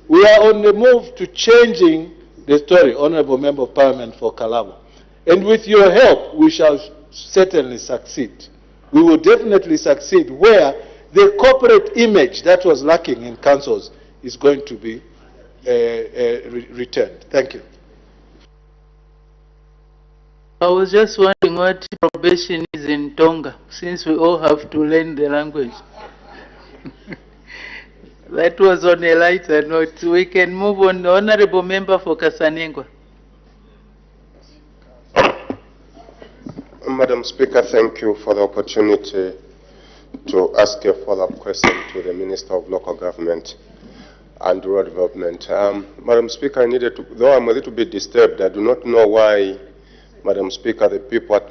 We are on the move to changing the story, Honorable Member of Parliament for Kalabo. And with your help, we shall certainly succeed. We will definitely succeed where the corporate image that was lacking in councils is going to be returned. Thank you. I was just wondering what probation is in Tonga, since we all have to learn the language. That was on a lighter note. We can move on. The Honorable Member for Kasanengwa. Madam Speaker, thank you for the opportunity to ask a follow-up question to the Minister of Local Government and Rural Development. Madam Speaker, though I'm a little bit disturbed, I do not know why, Madam Speaker, the people at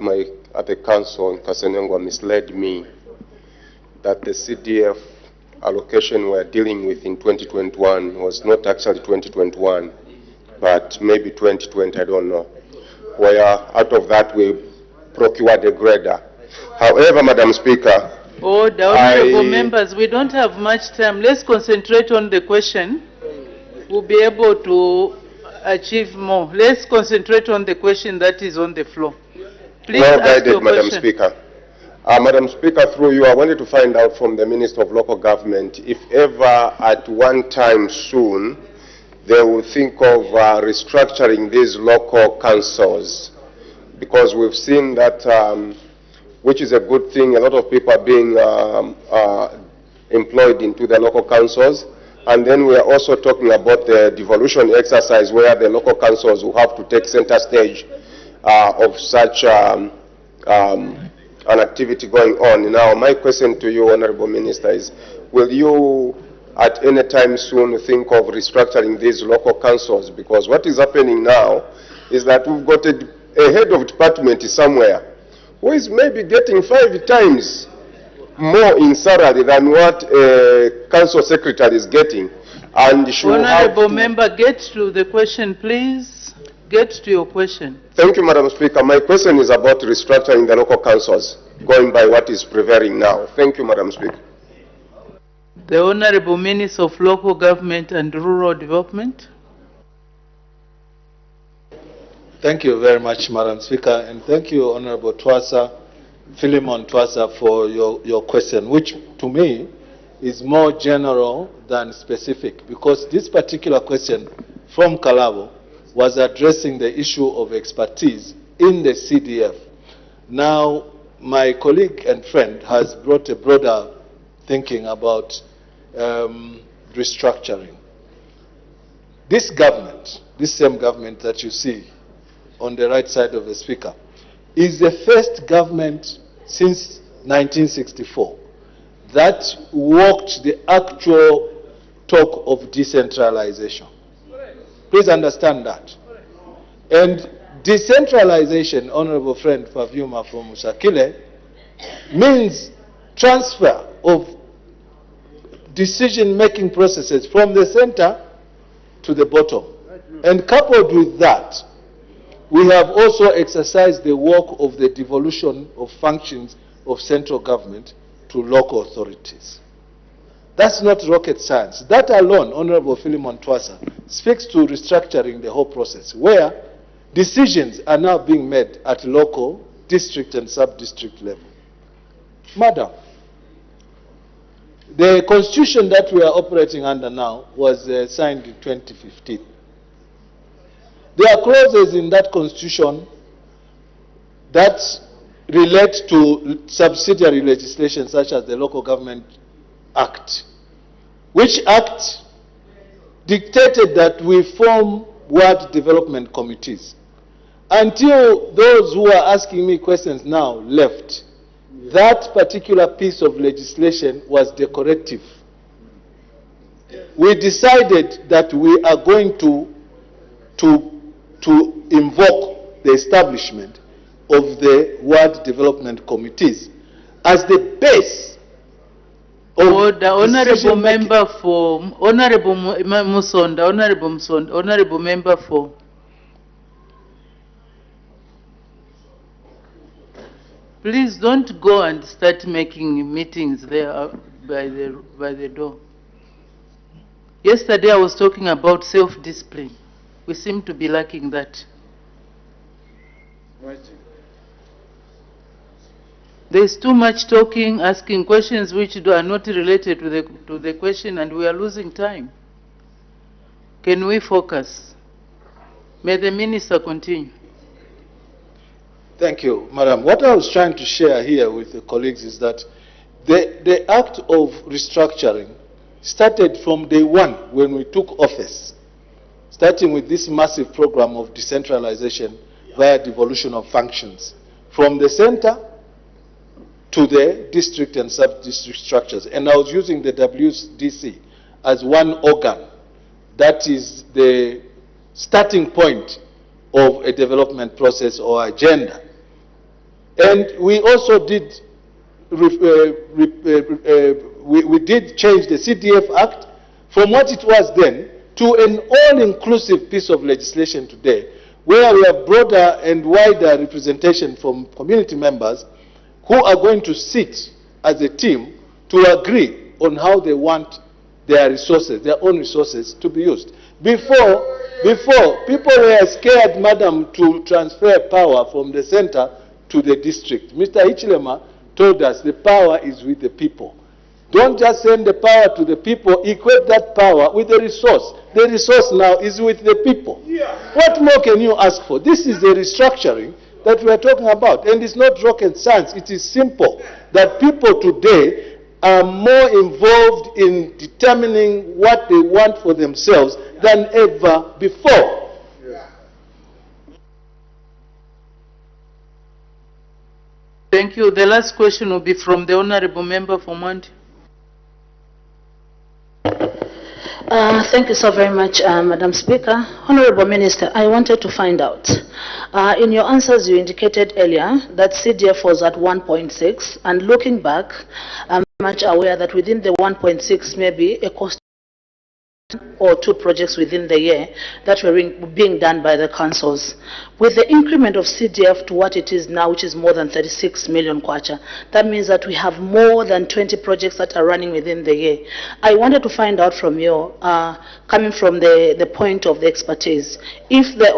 the council in Kasanengwa misled me that the CDF allocation we're dealing with in 2021 was not actually 2021, but maybe 2020, I don't know. Where out of that we procured a grader. However, Madam Speaker, the honorable members, we don't have much time. Let's concentrate on the question. We'll be able to achieve more. Let's concentrate on the question that is on the floor. Please well ask guided, your Madam question. Speaker. Madam Speaker, through you, I wanted to find out from the Minister of Local Government if ever at one time soon they will think of restructuring these local councils, because we've seen that, which is a good thing, a lot of people are being employed into the local councils. And then we are also talking about the devolution exercise where the local councils will have to take center stage of such an activity going on. Now, my question to you, Honorable Minister, is will you at any time soon think of restructuring these local councils? Because what is happening now is that we've got a head of department somewhere who is maybe getting 5 times more in salary than what a council secretary is getting. And she Honorable Member, get to the question, please. Get to your question. Thank you, Madam Speaker. My question is about restructuring the local councils, going by what is prevailing now. Thank you, Madam Speaker. The Honorable Minister of Local Government and Rural Development. Thank you very much, Madam Speaker, and thank you, Honorable Philemon Twasa, for your question, which to me is more general than specific, because this particular question from Kalabo was addressing the issue of expertise in the CDF. Now, my colleague and friend has brought a broader thinking about restructuring. This government, this same government that you see on the right side of the speaker, is the first government since 1964 that walked the actual talk of decentralization. Please understand that. And decentralization, Honorable friend Favyuma from Musakile, means transfer of decision-making processes from the center to the bottom. And coupled with that, we have also exercised the work of the devolution of functions of central government to local authorities. That's not rocket science. That alone, Honorable Philemon Twasa, speaks to restructuring the whole process, where decisions are now being made at local, district and sub-district level. Madam, the constitution that we are operating under now was signed in 2015. There are clauses in that constitution that relate to subsidiary legislation such as the Local Government Act, which act dictated that we form ward development committees. Until those who are asking me questions now left, that particular piece of legislation was decorative. We decided that we are going to invoke the establishment of the ward development committees as the base of the honorable member for Honorable Musonda, Honorable Musonda, Honorable member for Please don't go and start making meetings there by the door. Yesterday I was talking about self-discipline. We seem to be lacking that. There's too much talking, asking questions which are not related to the question, and we are losing time. Can we focus? May the minister continue. Thank you, Madam. What I was trying to share here with the colleagues is that the act of restructuring started from day one when we took office, starting with this massive program of decentralization via devolution of functions from the center to the district and sub-district structures. And I was using the WDC as one organ that is the starting point of a development process or agenda. And we also did, we did change the CDF Act from what it was then to an all-inclusive piece of legislation today, where we have broader and wider representation from community members who are going to sit as a team to agree on how they want their resources, their own resources, to be used. Before, people were scared, madam, to transfer power from the center to the district. Mr. Hichilema told us the power is with the people. Don't just send the power to the people, equate that power with the resource. The resource now is with the people. Yeah. What more can you ask for? This is the restructuring that we are talking about. And it's not rocket science. It is simple that people today are more involved in determining what they want for themselves than ever before. Thank you. The last question will be from the Honorable Member for Mandi. Thank you so very much, Madam Speaker. Honorable Minister, I wanted to find out, in your answers you indicated earlier that CDF was at 1.6, and looking back, I'm much aware that within the 1.6 may be a cost or two projects within the year that were being done by the councils. With the increment of CDF to what it is now, which is more than 36 million kwacha, that means that we have more than 20 projects that are running within the year. I wanted to find out from you, coming from the point of the expertise, if the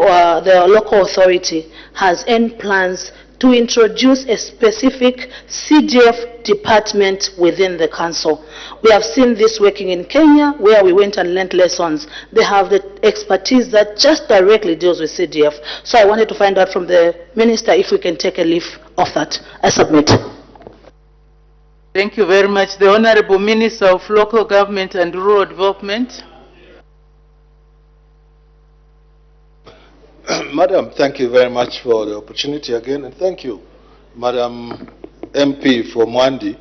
local authority has any plans to introduce a specific CDF department within the council. We have seen this working in Kenya, where we went and learned lessons. They have the expertise that just directly deals with CDF. So I wanted to find out from the minister if we can take a leaf of that. I submit. Thank you very much. The Honorable Minister of Local Government and Rural Development. Madam, thank you very much for the opportunity again, and thank you, Madam MP for Mwandi,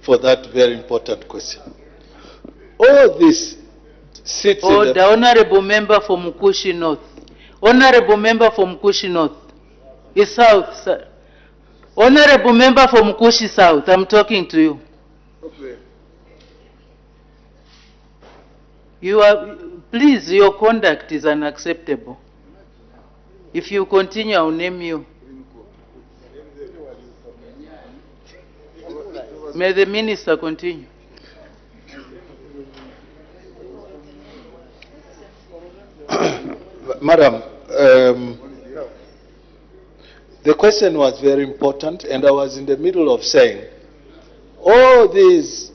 for that very important question. All this sits in the Honorable Member for Mukushi North. Honorable Member for Mukushi North. Is South, sir. Honorable Member for Mukushi South, I'm talking to you. Okay. Please, your conduct is unacceptable. If you continue, I'll name you. May the minister continue. Madam, the question was very important, and I was in the middle of saying all these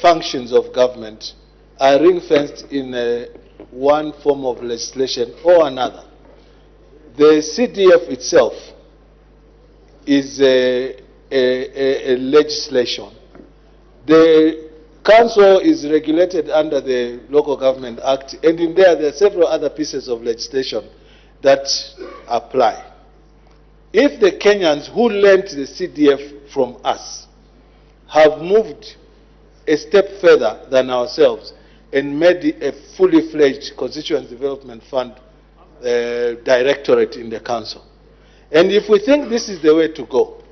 functions of government are ring-fenced in one form of legislation or another. The CDF itself is a legislation. The council is regulated under the Local Government Act, and in there are several other pieces of legislation that apply. If the Kenyans who lent the CDF from us have moved a step further than ourselves and made it a fully fledged Constituent Development Fund directorate in the council, and if we think this is the way to go,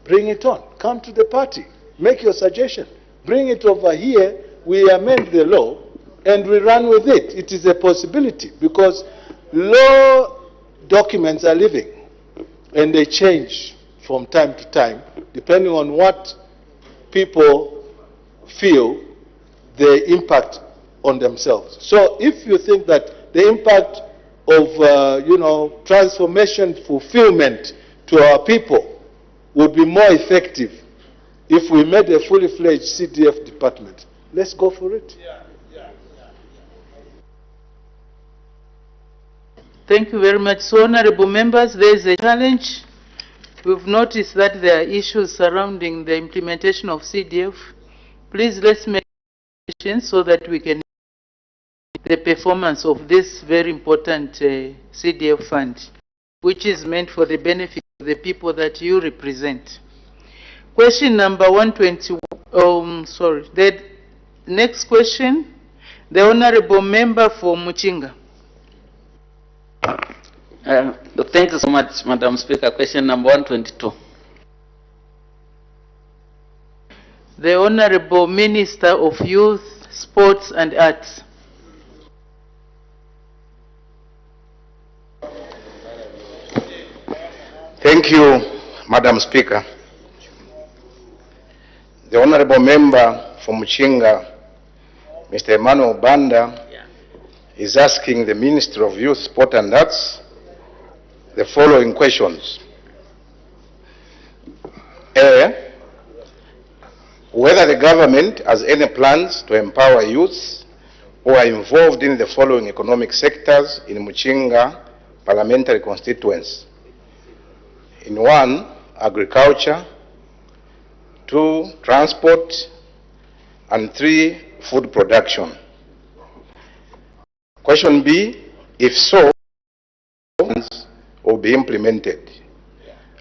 bring it on. Come to the party, make your suggestion, bring it over here, we amend the law and we run with it. It is a possibility, because law documents are living and they change from time to time, depending on what people feel the impact on themselves. So if you think that the impact of, transformation fulfillment to our people would be more effective if we made a fully fledged CDF department, let's go for it. Thank you very much. So, honorable members, there is a challenge. We've noticed that there are issues surrounding the implementation of CDF. Please let's make decisions so that we can the performance of this very important CDF fund, which is meant for the benefit of the people that you represent. Question number 120. The next question, the honorable member for Muchinga. Thank you so much, Madam Speaker. Question number 122. The Honorable Minister of Youth, Sports and Arts. Thank you, Madam Speaker. The Honorable Member for Muchinga, Mr. Emmanuel Banda, is asking the Minister of Youth, Sport and Arts the following questions. A, whether the government has any plans to empower youth who are involved in the following economic sectors in Muchinga parliamentary constituency. In 1, agriculture, 2, transport, and 3, food production. Question B, if so, will be implemented.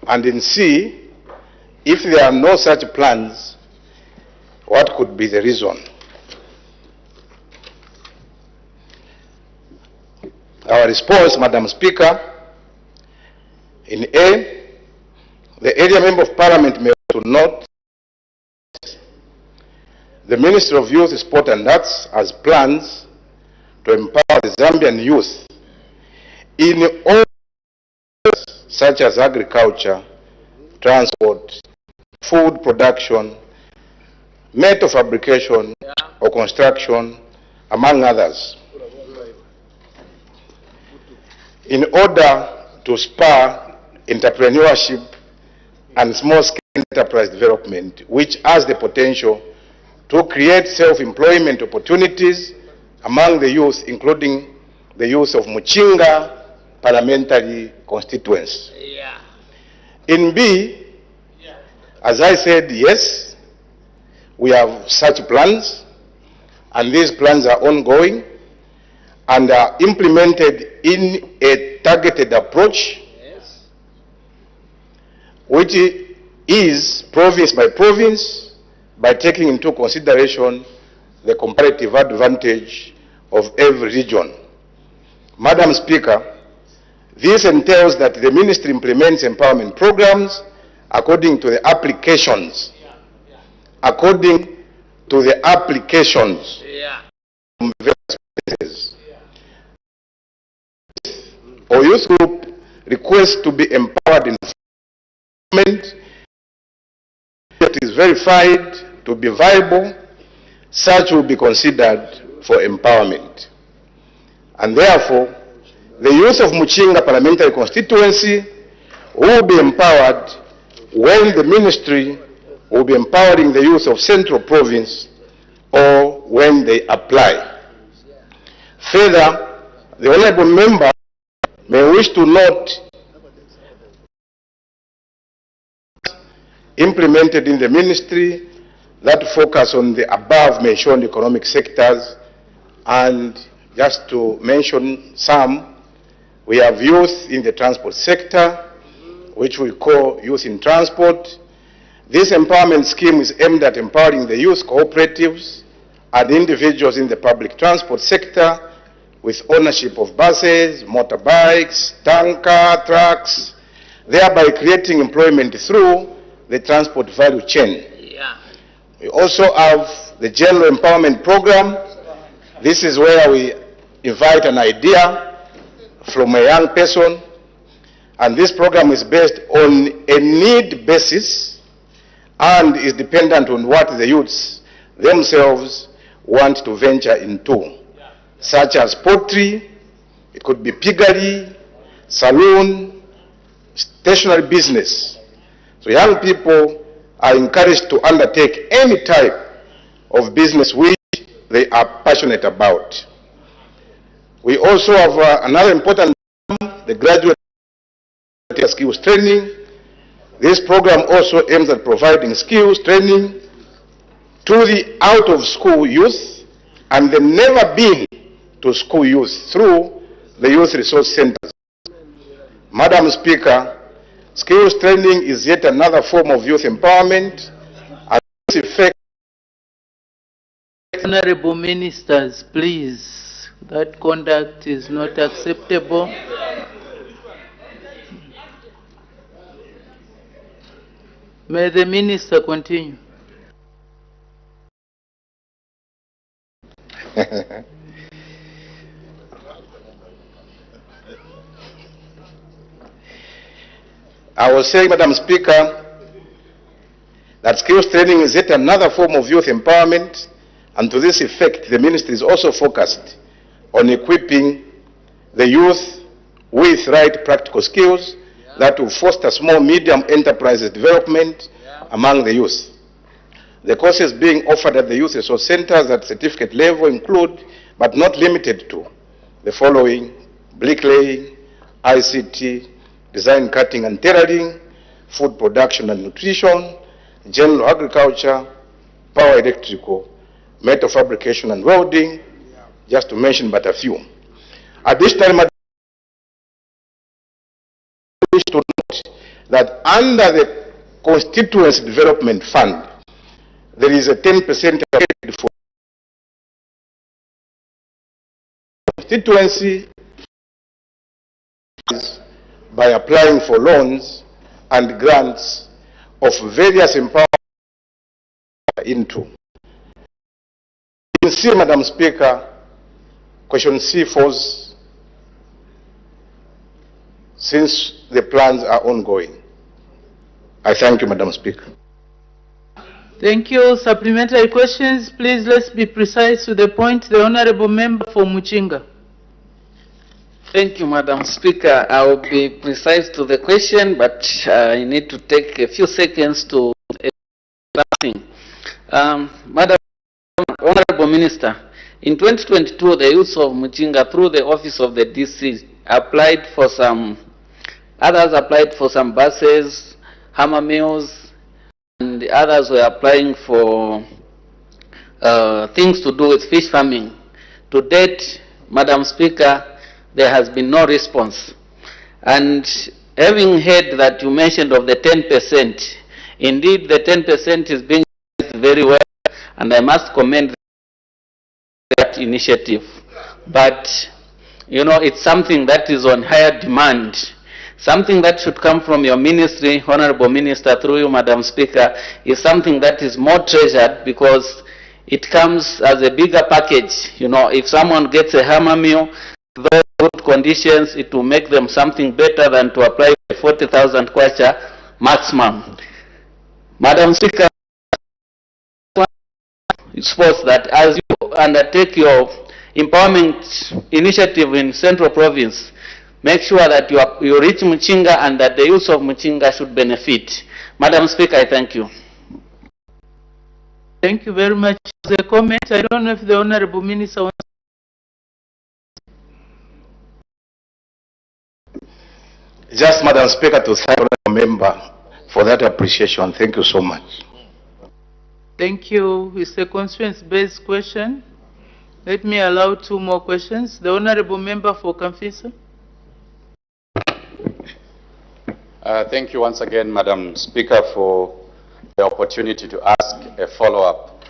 And in C, if there are no such plans, what could be the reason? Our response, Madam Speaker, in A, the area member of Parliament may also note the Ministry of Youth, Sport and Arts has plans to empower the Zambian youth in all such as agriculture, transport, food production, metal fabrication or construction, among others, in order to spur entrepreneurship and small-scale enterprise development, which has the potential to create self-employment opportunities among the youth, including the youth of Muchinga parliamentary constituency. In B, as I said, yes, we have such plans, and these plans are ongoing and are implemented in a targeted approach, which is province by province, by taking into consideration the comparative advantage of every region. Madam Speaker, this entails that the ministry implements empowerment programs according to the applications. According to the applications from various places. Or youth group requests to be empowered in employment that is verified to be viable, such will be considered for empowerment. And therefore, the youth of Muchinga parliamentary constituency will be empowered when the ministry will be empowering the youth of Central Province or when they apply. Further, the Honourable Member may wish to note implemented in the ministry that focus on the above-mentioned economic sectors, and just to mention some, we have youth in the transport sector, which we call Youth in Transport. This empowerment scheme is aimed at empowering the youth cooperatives and individuals in the public transport sector with ownership of buses, motorbikes, tanker, trucks, thereby creating employment through the transport value chain. We also have the General Empowerment Program. This is where we invite an idea from a young person, And this program is based on a need basis and is dependent on what the youths themselves want to venture into, such as poultry, it could be piggery, saloon, stationery business. So young people are encouraged to undertake any type of business which they are passionate about. We also have another important program, the graduate skills training. This program also aims at providing skills training to the out-of-school youth and the never been to school youth through the youth resource centers. Madam Speaker, skills training is yet another form of youth empowerment and its effect. Honorable Ministers, please, that conduct is not acceptable. May the Minister continue. I was saying, Madam Speaker, that skills training is yet another form of youth empowerment, and to this effect, the Ministry is also focused on equipping the youth with right practical skills that will foster small medium enterprises development among the youth. The courses being offered at the youth resource centers at certificate level include, but not limited to, the following: bricklaying, ICT, design, cutting and tailoring, food production and nutrition, general agriculture, power electrical, metal fabrication and welding, just to mention but a few. Additionally, I wish to note that under the Constituency Development Fund, there is a 10% allocated for constituency by applying for loans and grants of various empowerment into. In C, Madam Speaker, question C falls since the plans are ongoing. I thank you, Madam Speaker. Thank you. Supplementary questions, please. Let's be precise to the point. The Honorable Member for Muchinga. Thank you, Madam Speaker. I will be precise to the question, but I need to take a few seconds to explain. Madam Honorable Minister, in 2022, the youth of Muchinga, through the office of the DC, applied for some, others applied for some buses, hammer mills, and the others were applying for things to do with fish farming. To date, Madam Speaker, there has been no response. And having heard that you mentioned of the 10%, indeed the 10% is being used very well, and I must commend that initiative. But, you know, it's something that is on higher demand. Something that should come from your ministry, Honorable Minister, through you, Madam Speaker, is something that is more treasured because it comes as a bigger package. You know, if someone gets a hammer mill, those good conditions, it will make them something better than to apply for 40,000 kwacha maximum. Madam Speaker, it supposed that as you undertake your empowerment initiative in Central Province, make sure that you reach Muchinga and that the youth of Muchinga should benefit. Madam Speaker, I thank you. Thank you very much for the comment. I don't know if the Honorable Minister wants. Just, Madam Speaker, to thank the member for that appreciation. Thank you so much. Thank you. It's a constituency-based question. Let me allow two more questions. The Honorable Member for Kamfisa. Thank you once again, Madam Speaker, for the opportunity to ask a follow-up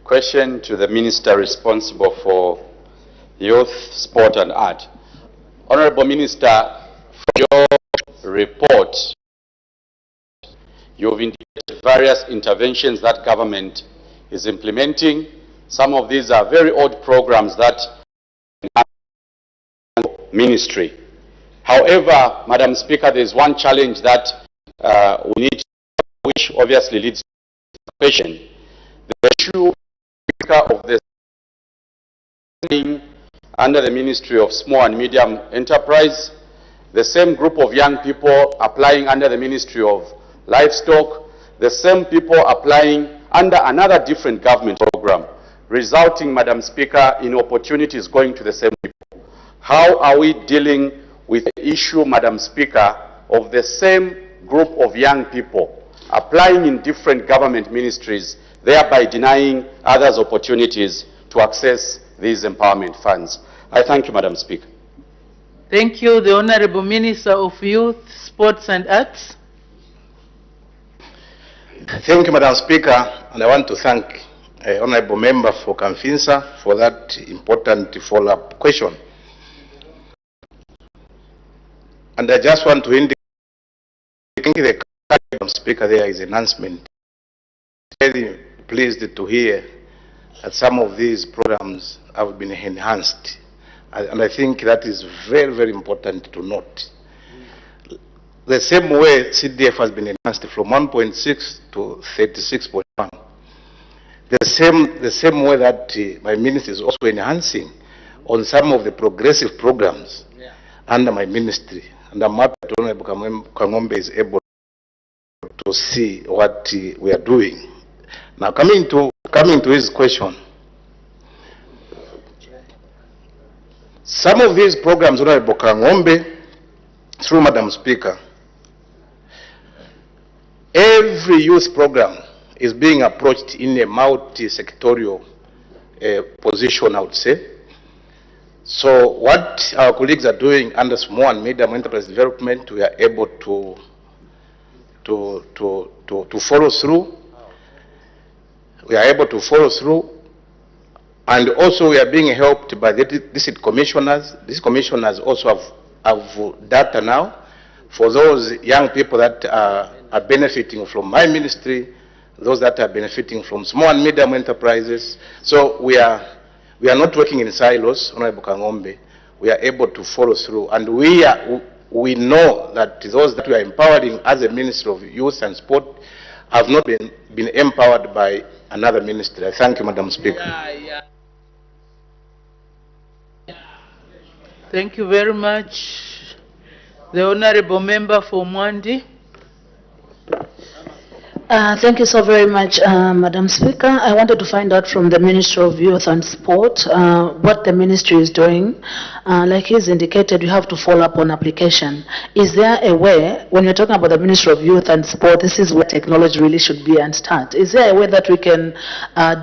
question to the Minister responsible for Youth, Sport and Art. Honorable Minister, for your report, you've indicated various interventions that government is implementing. Some of these are very old programs that ministry. However, Madam Speaker, there is one challenge that we need to, which obviously leads to the question. The issue of the under the Ministry of Small and Medium Enterprise, the same group of young people applying under the Ministry of Livestock, the same people applying under another different government program, resulting, Madam Speaker, in opportunities going to the same people. How are we dealing with the issue, Madam Speaker, of the same group of young people applying in different government ministries, thereby denying others opportunities to access these empowerment funds? I thank you, Madam Speaker. Thank you. The Honorable Minister of Youth, Sports and Arts. Thank you, Madam Speaker, and I want to thank Honorable Member for Kamfinsa for that important follow-up question. And I just want to indicate, Madam Speaker, there is announcement. Very pleased to hear that some of these programs have been enhanced. And I think that is very, very important to note. The same way CDF has been enhanced from 1.6 to 36.1. The same way that my ministry is also enhancing on some of the progressive programs under my ministry. And I'm happy that Honorable Kangombe is able to see what we are doing. Now, coming to his question, some of these programs, Honorable Kangombe, through Madam Speaker, every youth program is being approached in a multi-sectorial position, I would say. So what our colleagues are doing under small and medium enterprise development, we are able to follow through. We are able to follow through. And also we are being helped by the district commissioners. These commissioners also have data now for those young people that are benefiting from my ministry, those that are benefiting from small and medium enterprises. So we are not working in silos, Honorable Kangombe. We are able to follow through. And we know that those that we are empowering as a Ministry of Youth and Sport have not been empowered by another ministry. I thank you, Madam Speaker. Thank you very much. The Honorable Member for Mwandi. Thank you so very much, Madam Speaker. I wanted to find out from the Minister of Youth and Sport what the ministry is doing. Like he's indicated, you have to follow up on application. Is there a way, when you're talking about the Ministry of Youth and Sport, this is where technology really should be and start. Is there a way that we can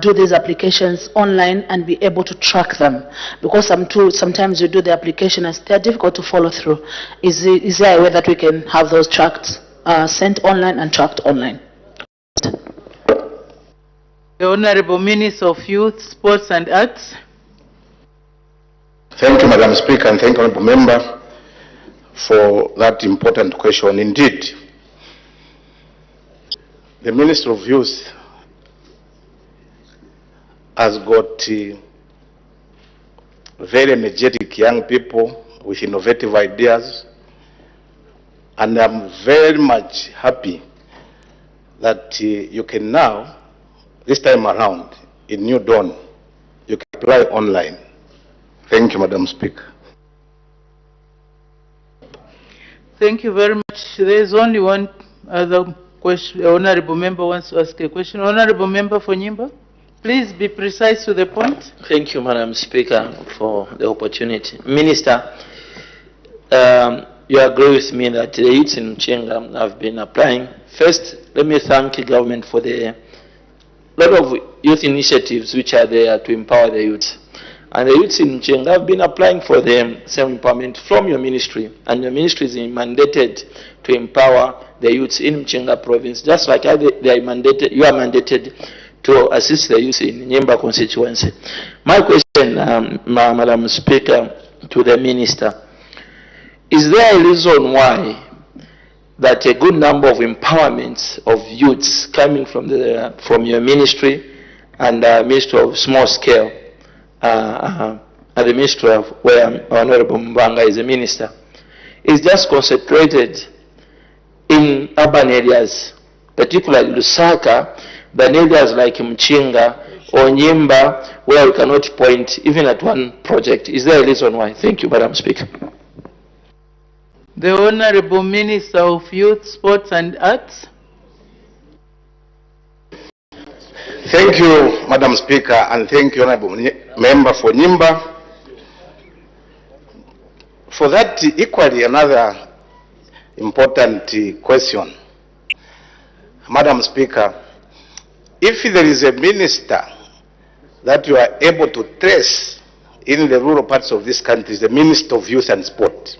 do these applications online and be able to track them? Because sometimes you do the application and they're difficult to follow through. Is there a way that we can have those tracked, sent online and tracked online? The Honorable Minister of Youth, Sports and Arts. Thank you, Madam Speaker, and thank you, Honorable Member, for that important question. Indeed, the Minister of Youth has got very energetic young people with innovative ideas, and I'm very much happy that you can now, this time around, in New Dawn, you can apply online. Thank you, Madam Speaker. Thank you very much. There is only one other question. Honorable Member wants to ask a question. Honorable Member for Nyimba, please be precise to the point. Thank you, Madam Speaker, for the opportunity. Minister, you agree with me that the youths in Mchenga have been applying. First, let me thank the government for the lot of youth initiatives which are there to empower the youth. And the youths in Mchenga have been applying for the self-empowerment from your ministry. And your ministry is mandated to empower the youths in Mchenga province, just like you are mandated to assist the youth in Nyemba constituency. My question, Madam Speaker, to the Minister, is there a reason why that a good number of empowerments of youths coming from your ministry and Ministry of Small Scale and the Ministry of where Honorable Mbanga is a minister, is just concentrated in urban areas, particularly Lusaka, than areas like Mchinga or Nyimba, where we cannot point even at one project. Is there a reason why? Thank you, Madam Speaker. The Honorable Minister of Youth, Sports and Arts. Thank you, Madam Speaker, and thank you, Honorable Member for Nyimba. For that, equally another important question. Madam Speaker, if there is a minister that you are able to trace in the rural parts of this country, the Minister of Youth and Sport.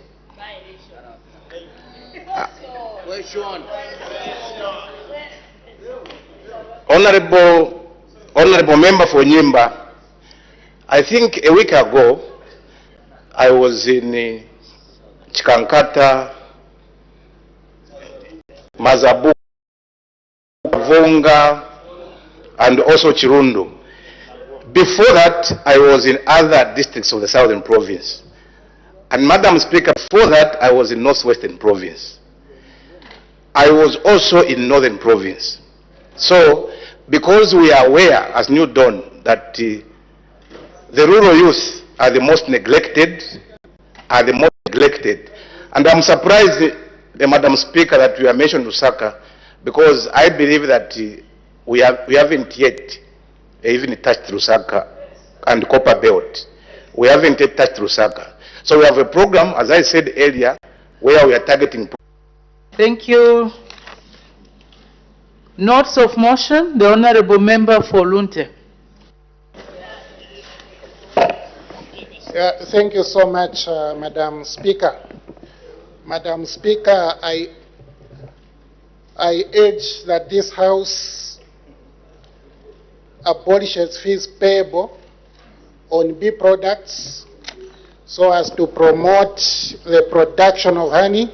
Honorable Member for Nyimba, I think a week ago, I was in Chikankata, Mazabu, Vonga, and also Chirundu. Before that, I was in other districts of the Southern Province. And Madam Speaker, before that, I was in Northwestern Province. I was also in Northern Province. So, because we are aware as New Dawn that the rural youth are the most neglected, and I'm surprised, Madam Speaker, that you have mentioned Lusaka, because I believe that we haven't yet even touched Lusaka and Copper Belt. We haven't yet touched Lusaka. So we have a program, as I said earlier, where we are targeting. Thank you. Notes of motion, the Honorable Member for Lunte. Thank you so much, Madam Speaker. Madam Speaker, I urge that this House abolishes fees payable on bee products so as to promote the production of honey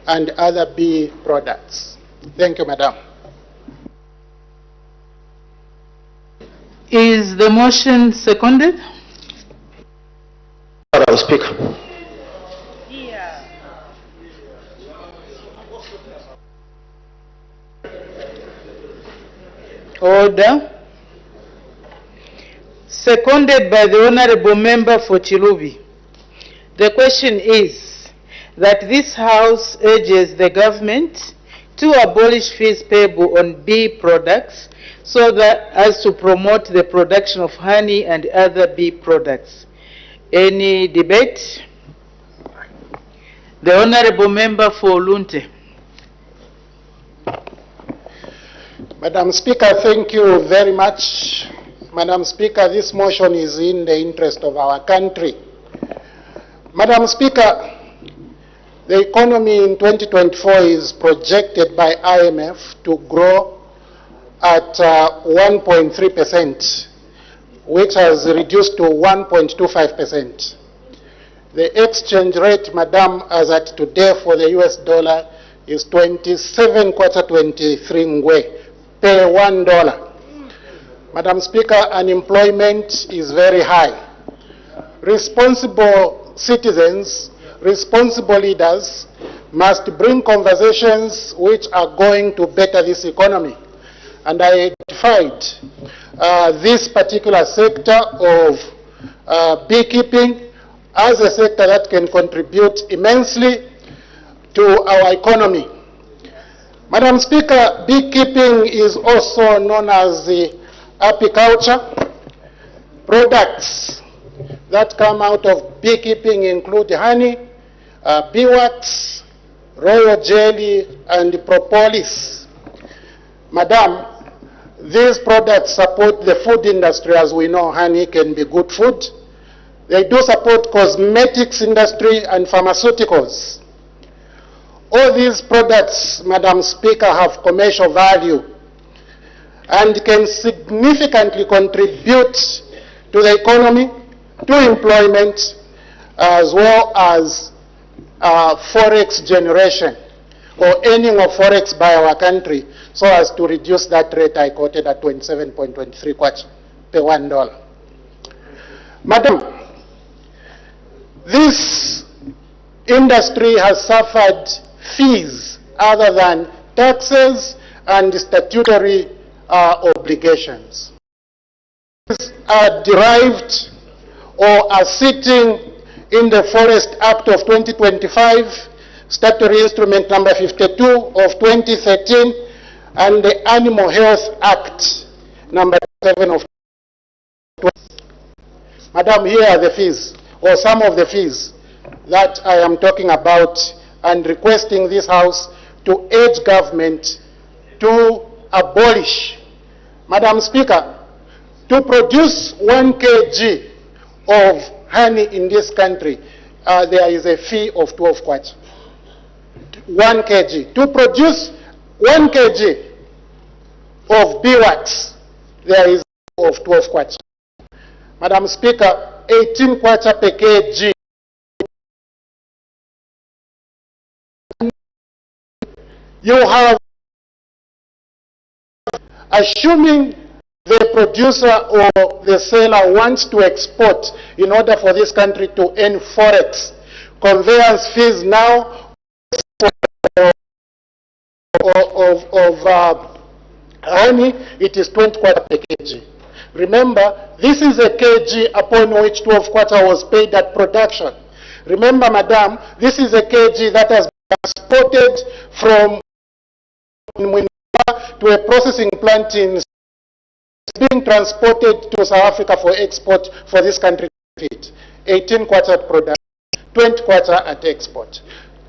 and other bee products. Thank you, Madam. Is the motion seconded? Madam Speaker. Order. Seconded by the Honorable Member for Chilubi. The question is that this House urges the government to abolish fees payable on bee products so that as to promote the production of honey and other bee products. Any debate? The Honorable Member for Lunte. Madam Speaker, thank you very much. Madam Speaker, this motion is in the interest of our country. Madam Speaker, the economy in 2024 is projected by IMF to grow at 1.3%, which has reduced to 1.25%. The exchange rate, Madam, as at today for the US dollar is 27.23 ngwe per $1. Madam Speaker, unemployment is very high. Responsible citizens, responsible leaders must bring conversations which are going to better this economy. And I identified this particular sector of beekeeping as a sector that can contribute immensely to our economy. Madam Speaker, beekeeping is also known as the apiculture. Products that come out of beekeeping include honey, beeswax, royal jelly, and propolis. Madam, these products support the food industry. As we know, honey can be good food. They do support cosmetics industry and pharmaceuticals. All these products, Madam Speaker, have commercial value and can significantly contribute to the economy, to employment, as well as forex generation or earning of forex by our country, so as to reduce that rate I quoted at 27.23 kwacha per $1. Madam, this industry has suffered fees other than taxes and statutory obligations. These are derived or are sitting in the Forest Act of 2025, Statutory Instrument number 52 of 2013, and the Animal Health Act number 7 of 2020. Madam, here are the fees, or some of the fees that I am talking about, and requesting this House to urge government to abolish. Madam Speaker, to produce 1 kg of honey in this country, there is a fee of 12 kwacha. 1 kg. To produce 1 kg of beeswax, there is a fee of 12 kwacha. Madam Speaker, 18 kwacha per kg. You have, assuming the producer or the seller wants to export in order for this country to earn forex, conveyance fees now of honey, it is 20 kwacha per kg. Remember, this is a kg upon which 12 kwacha was paid at production. Remember, madam, this is a kg that has been transported from to a processing plant in being transported to South Africa for export for this country to feed. 18 kwacha at production, 20 kwacha at export.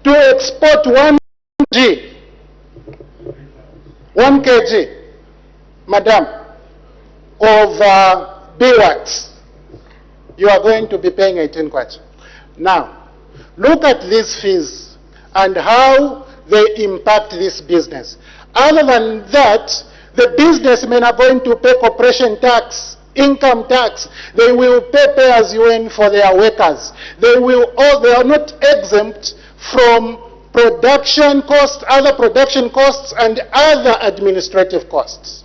To export 1 kg, madam, of beeswax, you are going to be paying 18 kwacha. Now, look at these fees and how they impact this business. Other than that, the businessmen are going to pay corporation tax, income tax. They will pay pay-as-you-earn for their workers. They are not exempt from production costs, other production costs, and other administrative costs.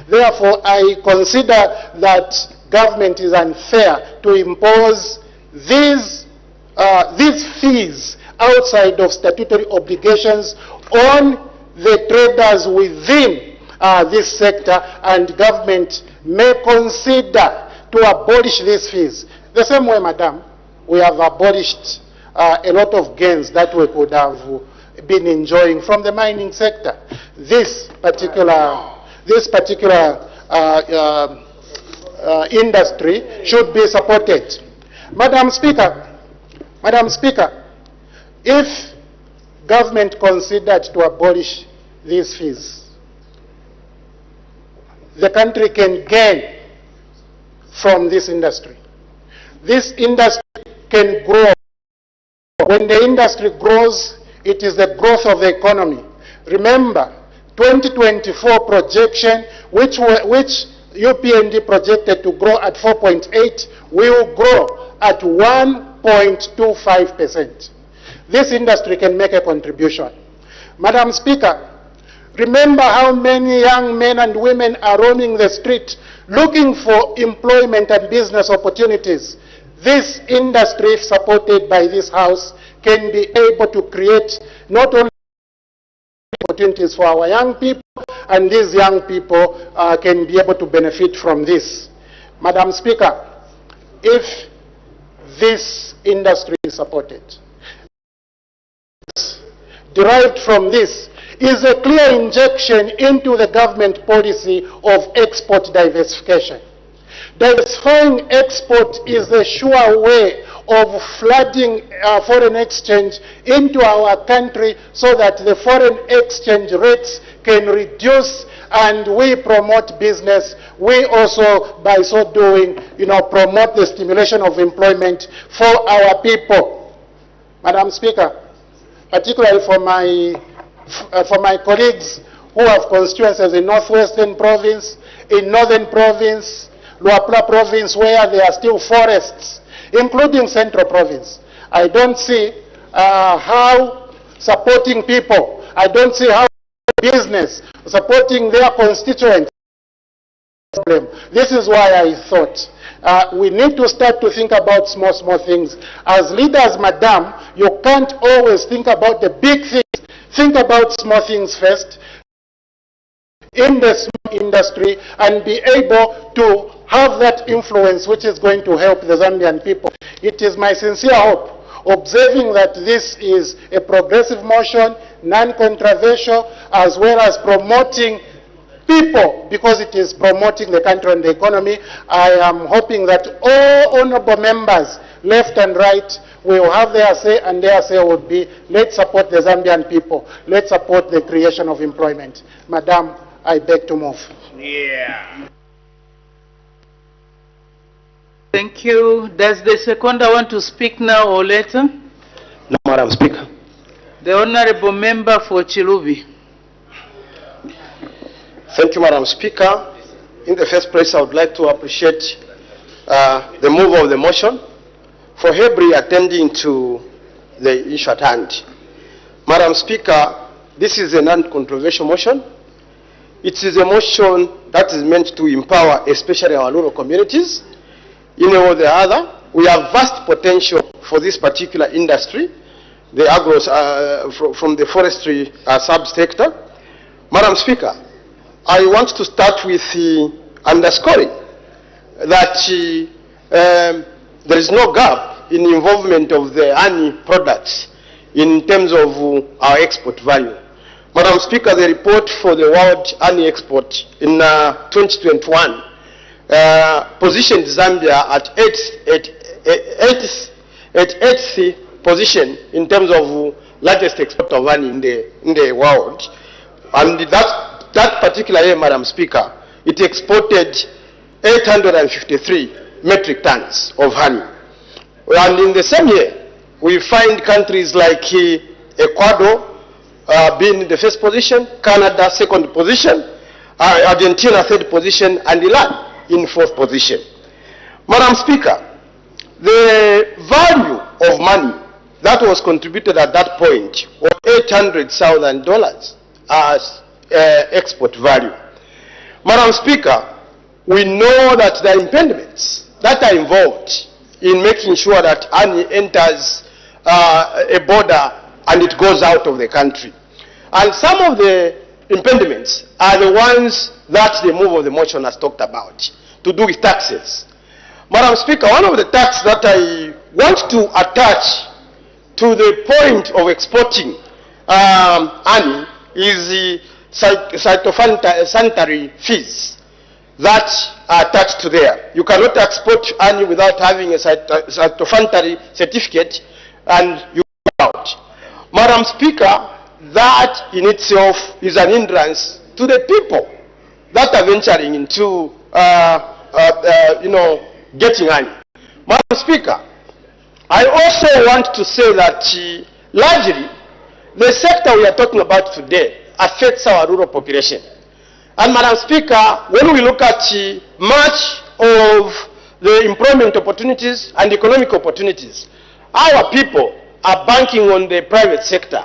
Therefore, I consider that government is unfair to impose these fees outside of statutory obligations on the traders within this sector, and government may consider to abolish these fees. The same way, madam, we have abolished a lot of gains that we could have been enjoying from the mining sector. This particular industry should be supported. Madam Speaker, if government considered to abolish these fees, the country can gain from this industry. This industry can grow. When the industry grows, it is the growth of the economy. Remember, 2024 projection, which UPND projected to grow at 4.8, will grow at 1.25%. This industry can make a contribution. Madam Speaker, remember how many young men and women are roaming the street looking for employment and business opportunities. This industry, if supported by this House, can be able to create not only opportunities for our young people, and these young people can be able to benefit from this. Madam Speaker, if this industry is supported, derived from this is a clear injection into the government policy of export diversification. Diversifying export is a sure way of flooding foreign exchange into our country so that the foreign exchange rates can reduce and we promote business. We also, by so doing, promote the stimulation of employment for our people. Madam Speaker, particularly for my colleagues who have constituencies in Northwestern Province, in Northern Province, Luapula Province, where there are still forests, including Central Province. I don't see how supporting people, I don't see how business supporting their constituents. This is why I thought We need to start to think about small things. As leaders, madam, you can't always think about the big things. Think about small things first in the small industry and be able to have that influence which is going to help the Zambian people. It is my sincere hope, observing that this is a progressive motion, non-controversial, as well as promoting people, because it is promoting the country and the economy. I am hoping that all honorable members, left and right, will have their say, and their say would be, let's support the Zambian people. Let's support the creation of employment. Madam, I beg to move. Yeah. Thank you. Does the seconder want to speak now or later? No, Madam Speaker. The honorable member for Chilubi. Thank you, Madam Speaker. In the first place, I would like to appreciate the mover of the motion for ably attending to the issue at hand. Madam Speaker, this is a non-controversial motion. It is a motion that is meant to empower especially our rural communities. In a way or the other, we have vast potential for this particular industry, the agros, from the forestry sub-sector. Madam Speaker, I want to start with underscoring that there is no gap in the involvement of the honey products in terms of our export value. Madam Speaker, the report for the world honey export in 2021 positioned Zambia at 8th position in terms of largest export of honey in the world. And that particular year, Madam Speaker, it exported 853 metric tons of honey. And in the same year, we find countries like Ecuador being in the first position, Canada second position, Argentina third position, and Iran in fourth position. Madam Speaker, the value of money that was contributed at that point was $800,000 as export value. Madam Speaker, we know that there are impediments that are involved in making sure that honey enters a border and it goes out of the country. And some of the impediments are the ones that the move of the motion has talked about, to do with taxes. Madam Speaker, one of the taxes that I want to attach to the point of exporting honey is the sanitary fees that are attached to there. You cannot export honey without having a sanitary certificate, and you go out. Madam Speaker, that in itself is an hindrance to the people that are venturing into, getting honey. Madam Speaker, I also want to say that largely the sector we are talking about today affects our rural population. And Madam Speaker, when we look at much of the employment opportunities and economic opportunities, our people are banking on the private sector.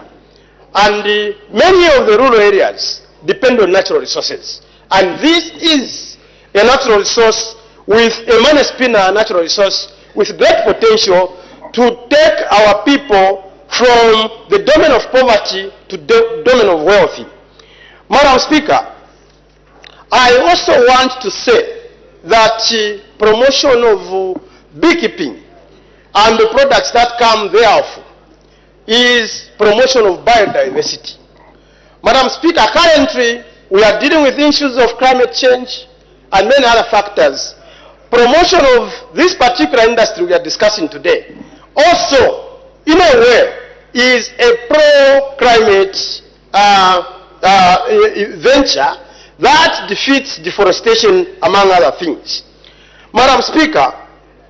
And many of the rural areas depend on natural resources. And this is a natural resource with a money-spinner natural resource with great potential to take our people from the domain of poverty to the domain of wealthy. Madam Speaker, I also want to say that promotion of beekeeping and the products that come thereof is promotion of biodiversity. Madam Speaker, currently we are dealing with issues of climate change and many other factors. Promotion of this particular industry we are discussing today also, in a way, is a pro-climate venture that defeats deforestation, among other things. Madam Speaker,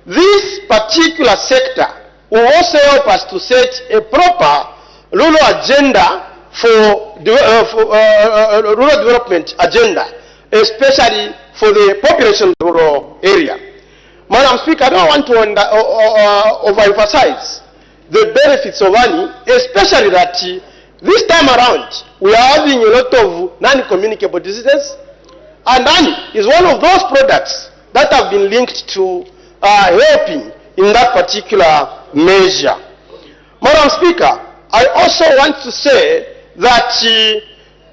this particular sector will also help us to set a proper rural agenda for rural development agenda, especially for the population of the rural area. Madam Speaker, I don't want to overemphasize the benefits of honey, especially that this time around we are having a lot of non-communicable diseases, and honey is one of those products that have been linked to helping in that particular measure. Madam Speaker, I also want to say that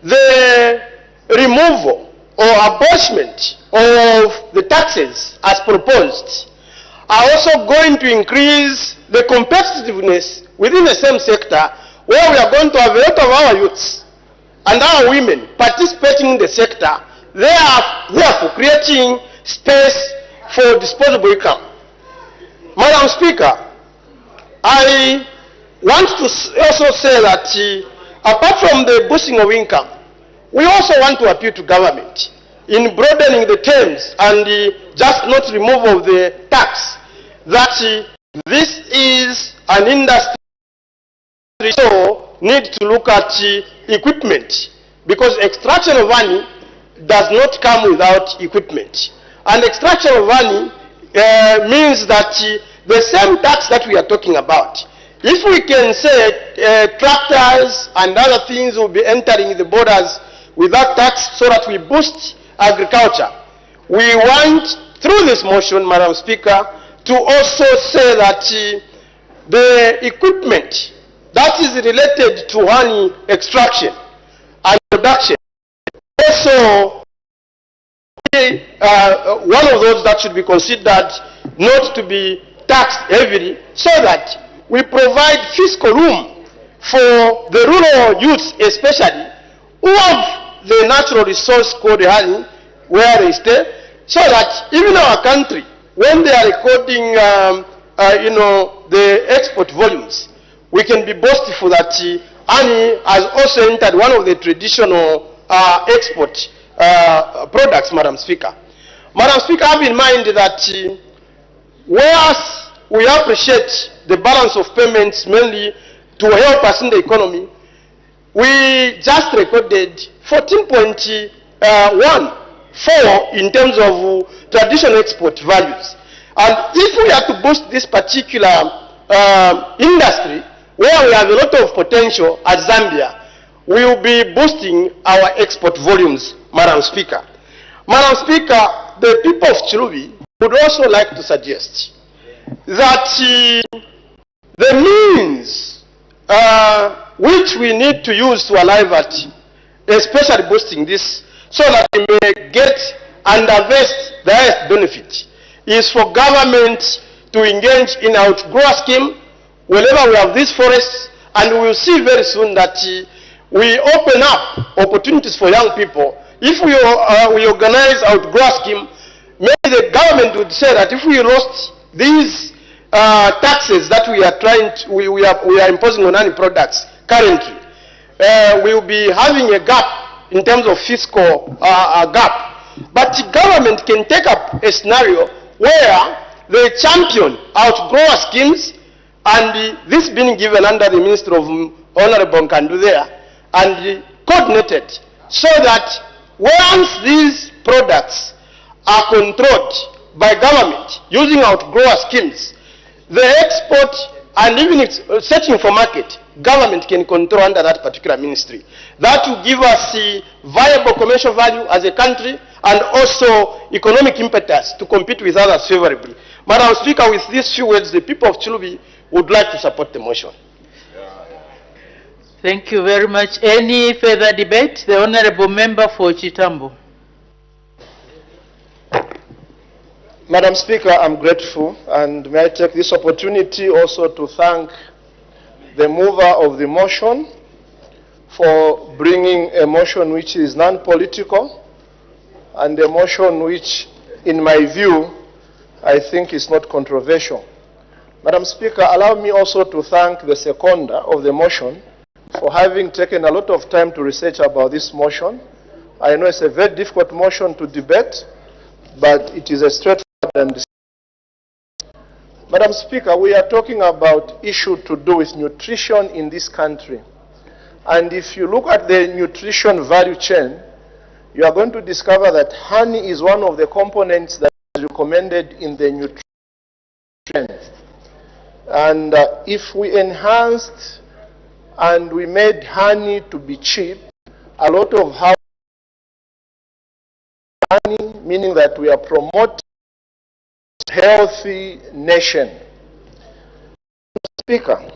the removal or abolishment of the taxes as proposed are also going to increase the competitiveness within the same sector, where we are going to have a lot of our youths and our women participating in the sector, therefore creating space for disposable income. Madam Speaker, I want to also say that apart from the boosting of income, we also want to appeal to government in broadening the terms and just not removal of the tax, that this is an industry, so need to look at equipment, because extraction of money does not come without equipment. And extraction of money means that the same tax that we are talking about, if we can say tractors and other things will be entering the borders without tax so that we boost agriculture, we want, through this motion, Madam Speaker, to also say that the equipment that is related to honey extraction and production also one of those that should be considered not to be taxed heavily, so that we provide fiscal room for the rural youths especially, who have the natural resource called honey where they stay, so that even our country, when they are recording the export volumes, we can be boastful that honey has also entered one of the traditional export products, Madam Speaker. Madam Speaker, have in mind that whereas we appreciate the balance of payments mainly to help us in the economy, we just recorded 14.14 in terms of traditional export values. And if we are to boost this particular industry, where we have a lot of potential at Zambia, we will be boosting our export volumes, Madam Speaker. Madam Speaker, the people of Chilubi would also like to suggest that the means which we need to use to arrive at, especially boosting this, so that we may get and harvest the highest benefit, is for government to engage in outgrower scheme wherever we have these forests, and we will see very soon that we open up opportunities for young people. If we organize outgrower scheme, maybe the government would say that if we lost these taxes that we are we are imposing on any products currently, we will be having a gap in terms of fiscal gap. But the government can take up a scenario where they champion outgrower schemes, and this being given under the Ministry of Honorable Nkandu there, and coordinated, so that once these products are controlled by government using outgrower schemes, the export and even searching for market, government can control under that particular ministry. That will give us viable commercial value as a country, and also economic impetus to compete with others favorably. Madam Speaker, with these few words, the people of Chilubi would like to support the motion. Thank you very much. Any further debate? The Honorable Member for Chitambo. Madam Speaker, I'm grateful, and may I take this opportunity also to thank the mover of the motion for bringing a motion which is non-political, and a motion which, in my view, I think is not controversial. Madam Speaker, allow me also to thank the seconder of the motion for having taken a lot of time to research about this motion. I know it's a very difficult motion to debate, but it is a straightforward and... Madam Speaker, we are talking about issue to do with nutrition in this country. And if you look at the nutrition value chain, you are going to discover that honey is one of the components that is recommended in the nutrition. And if we enhanced and we made honey to be cheap, a lot of honey, meaning that we are promoting healthy nation. Speaker,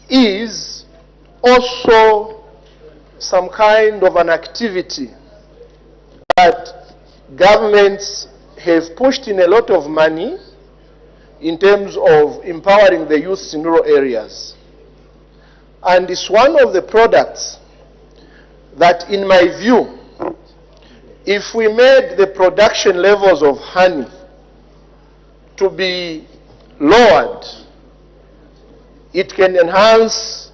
is also some kind of an activity that governments have pushed in a lot of money in terms of empowering the youth in rural areas. And it's one of the products that, in my view, if we made the production levels of honey to be lowered, it can enhance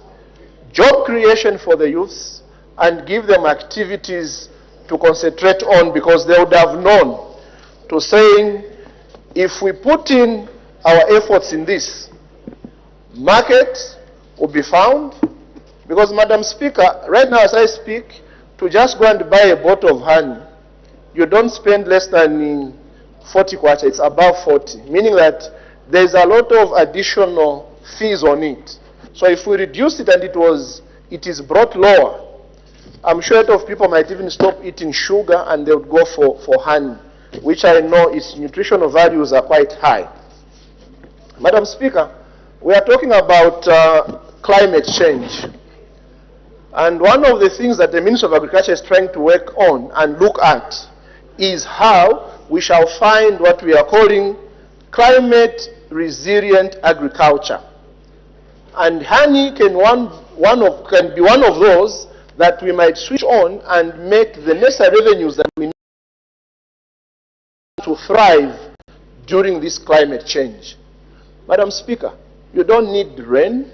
job creation for the youth and give them activities to concentrate on, because they would have known to saying, if we put in our efforts in this, market will be found. Because, Madam Speaker, right now as I speak, to just go and buy a bottle of honey, you don't spend less than 40 kwacha, it's above 40, meaning that there's a lot of additional fees on it. So if we reduce it and it is brought lower, I'm sure a lot of people might even stop eating sugar and they would go for honey, which I know its nutritional values are quite high. Madam Speaker, we are talking about climate change. And one of the things that the Minister of Agriculture is trying to work on and look at is how we shall find what we are calling climate resilient agriculture. And honey can be one of those that we might switch on and make the necessary revenues that we need to thrive during this climate change. Madam Speaker, you don't need rain,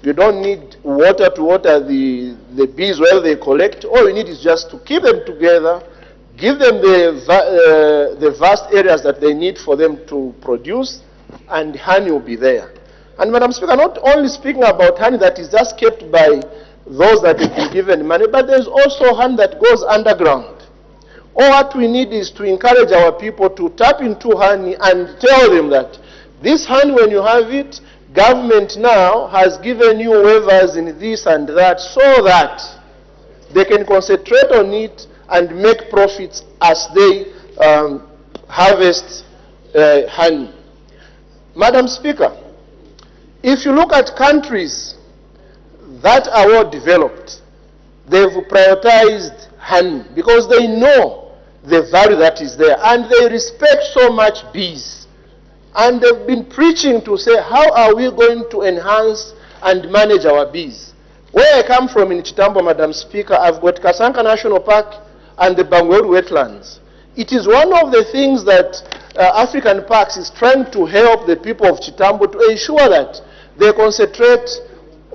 you don't need water to water the bees where they collect. All you need is just to keep them together, give them the vast areas that they need for them to produce, and honey will be there. And Madam Speaker, not only speaking about honey that is just kept by those that have been given money, but there's also honey that goes underground. All what we need is to encourage our people to tap into honey and tell them that this honey, when you have it, government now has given you waivers in this and that, so that they can concentrate on it and make profits as they harvest honey. Madam Speaker, if you look at countries that are well developed, they've prioritized honey because they know the value that is there and they respect so much bees. And they've been preaching to say, how are we going to enhance and manage our bees? Where I come from in Chitambo, Madam Speaker, I've got Kasanka National Park and the Bangweru wetlands. It is one of the things that African Parks is trying to help the people of Chitambo to ensure that they concentrate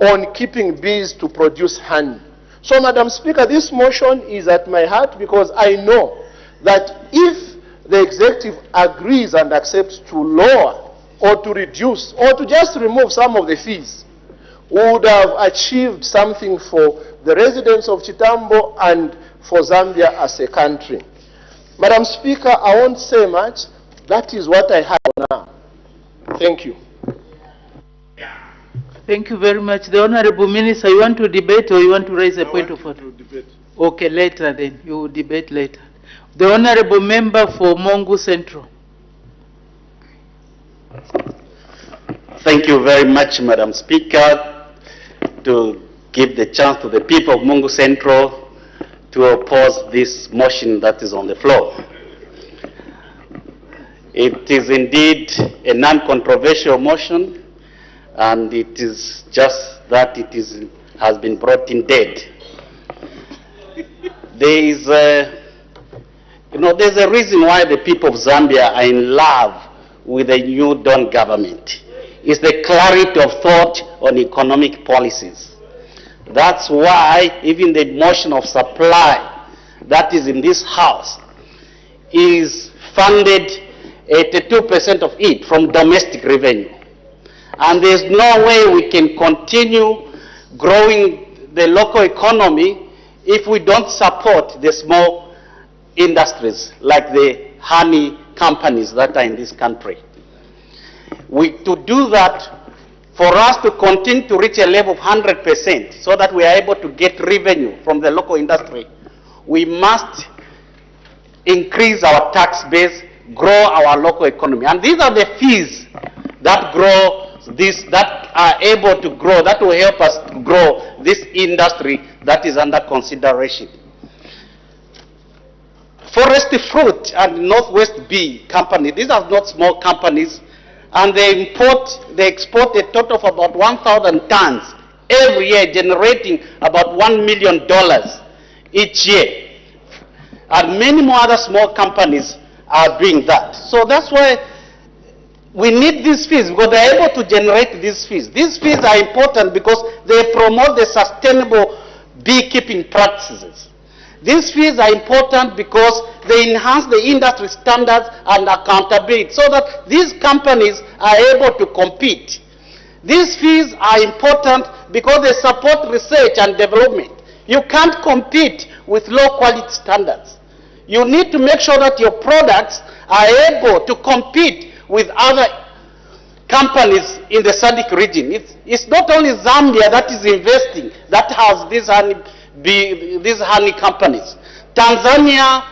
on keeping bees to produce honey. So, Madam Speaker, this motion is at my heart because I know that if the executive agrees and accepts to lower or to reduce or to just remove some of the fees, we would have achieved something for the residents of Chitambo and for Zambia as a country. Madam Speaker, I won't say much. That is what I have now. Thank you. Thank you very much. The Honorable Minister, you want to debate or you want to raise a point of order? Okay, later then. You will debate later. The Honorable Member for Mongu Central. Thank you very much, Madam Speaker, to give the chance to the people of Mongu Central to oppose this motion that is on the floor. It is indeed a non-controversial motion, and it is just that it has been brought in dead. There is there's a reason why the people of Zambia are in love with the new Dawn government. It's the clarity of thought on economic policies. That's why even the motion of supply that is in this house is funded 82% of it from domestic revenue. And there's no way we can continue growing the local economy if we don't support the small industries like the honey companies that are in this country. To do that, for us to continue to reach a level of 100% so that we are able to get revenue from the local industry, we must increase our tax base, grow our local economy. And these are the fees that grow this, that are able to grow, that will help us grow this industry that is under consideration. Forest Fruit and Northwest Bee Company, these are not small companies, and they export a total of about 1,000 tons every year, generating about $1 million each year. And many more other small companies are doing that. So that's why we need these fees, because they're able to generate these fees. These fees are important because they promote the sustainable beekeeping practices. These fees are important because they enhance the industry standards and accountability so that these companies are able to compete. These fees are important because they support research and development. You can't compete with low quality standards. You need to make sure that your products are able to compete with other companies in the SADC region. It's not only Zambia that is investing, that has these honey companies. Tanzania,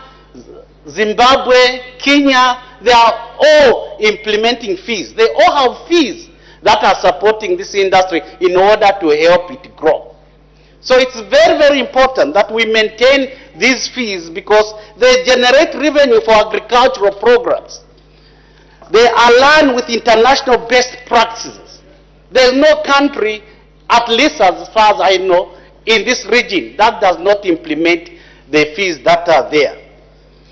Zimbabwe, Kenya, they are all implementing fees. They all have fees that are supporting this industry in order to help it grow. So it's very, very important that we maintain these fees because they generate revenue for agricultural programs. They align with international best practices. There's no country, at least as far as I know, in this region that does not implement the fees that are there.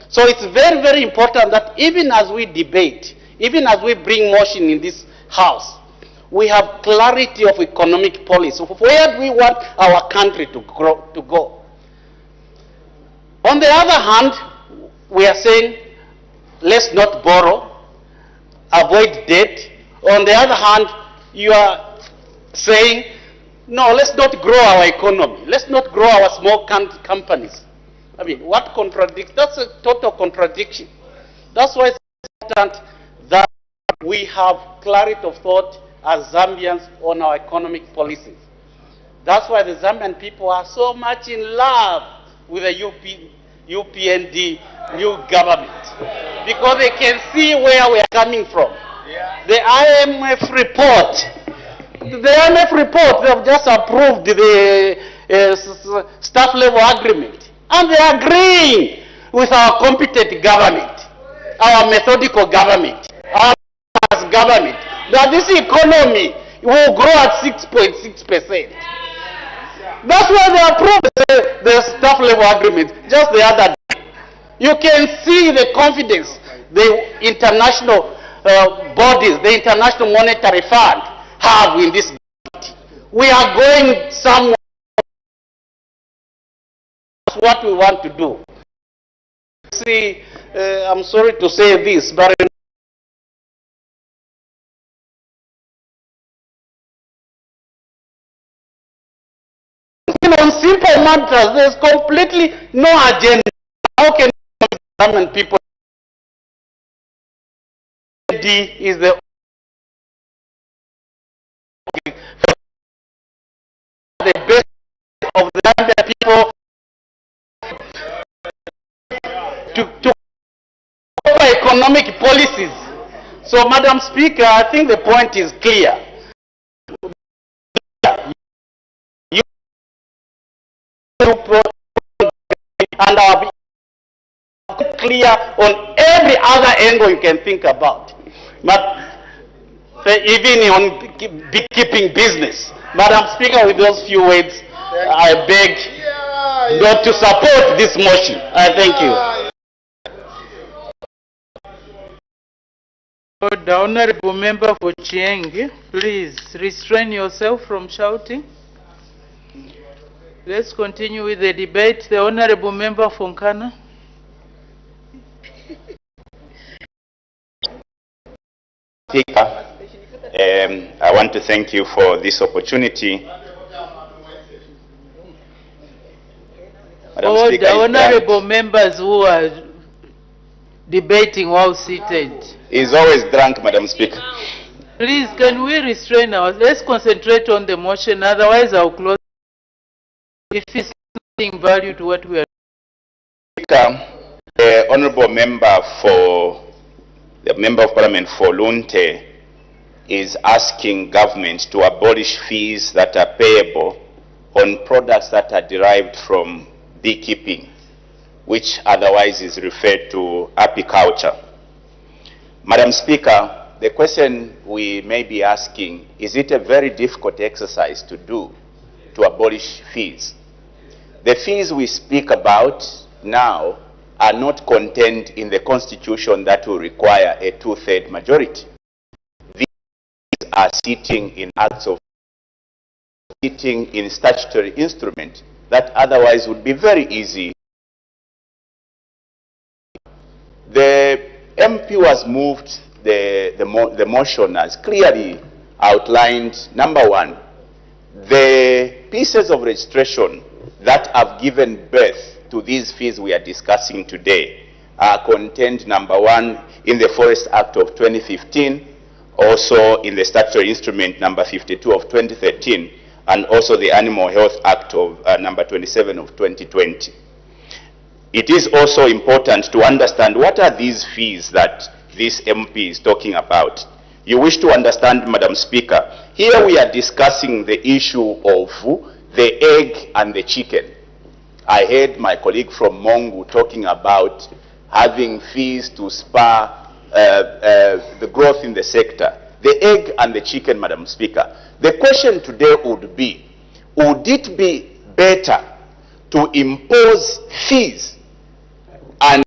So it's very, very important that even as we debate, even as we bring motion in this House, we have clarity of economic policy. Where do we want our country to go? On the other hand, we are saying, let's not borrow, avoid debt. On the other hand, you are saying, no, let's not grow our economy. Let's not grow our small companies. I mean, what contradicts? That's a total contradiction. That's why it's important that we have clarity of thought as Zambians on our economic policies. That's why the Zambian people are so much in love with the UPND new government, because they can see where we are coming from. The IMF report, they have just approved the staff level agreement, and they are agreeing with our competent government, our methodical government, our government, that this economy will grow at 6.6%. That's why they approved the staff level agreement just the other day. You can see the confidence the international bodies, the International Monetary Fund have in this government. We are going somewhere. That's what we want to do. See, I'm sorry to say this, but on simple matters, there's completely no agenda. How can government people is the best of the people to cover economic policies? So, Madam Speaker, I think the point is clear. And I'll be clear on every other angle you can think about. But even on beekeeping business. Madam Speaker, with those few words, I beg not to support this motion. I thank you. The Honorable Member for Chieng, please restrain yourself from shouting. Let's continue with the debate. The Honorable Member for Nkana. Speaker, I want to thank you for this opportunity. All the honorable members who are debating while seated. He's always drunk, Madam Speaker. Please, can we restrain ourselves? Let's concentrate on the motion, otherwise I'll close. If it's nothing value to what we are Speaker, Honourable Member for the Member of Parliament for Lunte is asking government to abolish fees that are payable on products that are derived from beekeeping, which otherwise is referred to apiculture. Madam Speaker, the question we may be asking, is it a very difficult exercise to do to abolish fees? The fees we speak about now are not contained in the Constitution that will require a 2/3 majority. These are sitting in acts of sitting in statutory instrument that otherwise would be very easy. The MP who has moved the motion has clearly outlined, number one, the pieces of registration that have given birth to these fees we are discussing today are contained, number one, in the Forest Act of 2015, also in the statutory instrument number 52 of 2013, and also the Animal Health Act of number 27 of 2020. It is also important to understand what are these fees that this MP is talking about. You wish to understand, Madam Speaker, here we are discussing the issue of the egg and the chicken. I heard my colleague from Mongu talking about having fees to spur the growth in the sector. The egg and the chicken, Madam Speaker. The question today would be, would it be better to impose fees and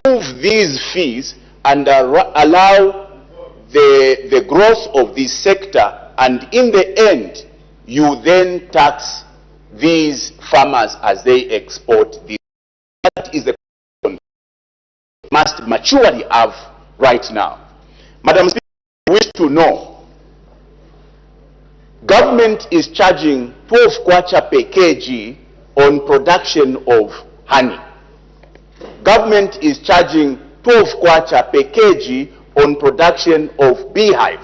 remove these fees and allow the growth of this sector, and in the end, you then tax these farmers as they export these? That is the question we must maturely have right now. Madam Speaker, I wish to know, government is charging 12 kwacha per kg on production of honey. Government is charging 12 kwacha per kg on production of beehive.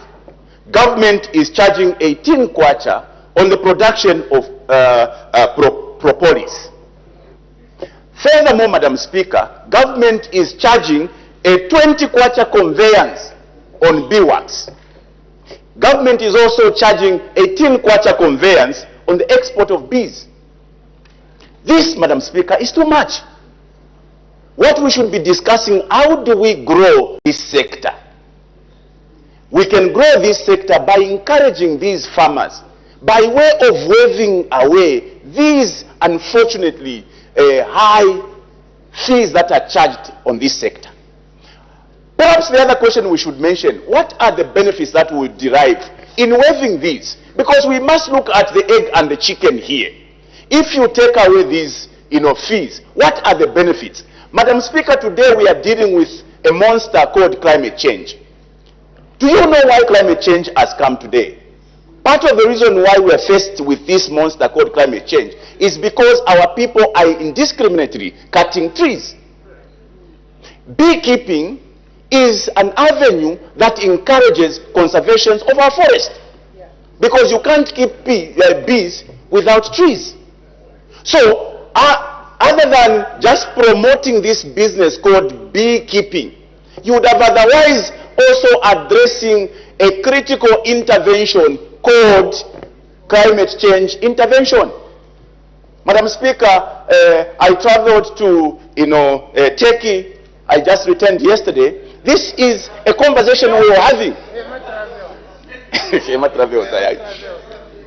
Government is charging 18 kwacha on the production of propolis. Furthermore, Madam Speaker, government is charging a 20 kwacha conveyance on beewax. Government is also charging 18 kwacha conveyance on the export of bees. This, Madam Speaker, is too much. What we should be discussing, how do we grow this sector? We can grow this sector by encouraging these farmers, by way of waving away these, unfortunately, high fees that are charged on this sector. Perhaps the other question we should mention, what are the benefits that we derive in waiving these? Because we must look at the egg and the chicken here. If you take away these fees, what are the benefits? Madam Speaker, today we are dealing with a monster called climate change. Do you know why climate change has come today? Part of the reason why we are faced with this monster called climate change is because our people are indiscriminately cutting trees. Beekeeping is an avenue that encourages conservation of our forest. Because you can't keep bees without trees. So, other than just promoting this business called beekeeping, you would have otherwise also addressing a critical intervention called climate change intervention. Madam Speaker, I traveled to Turkey. I just returned yesterday. This is a conversation we were having.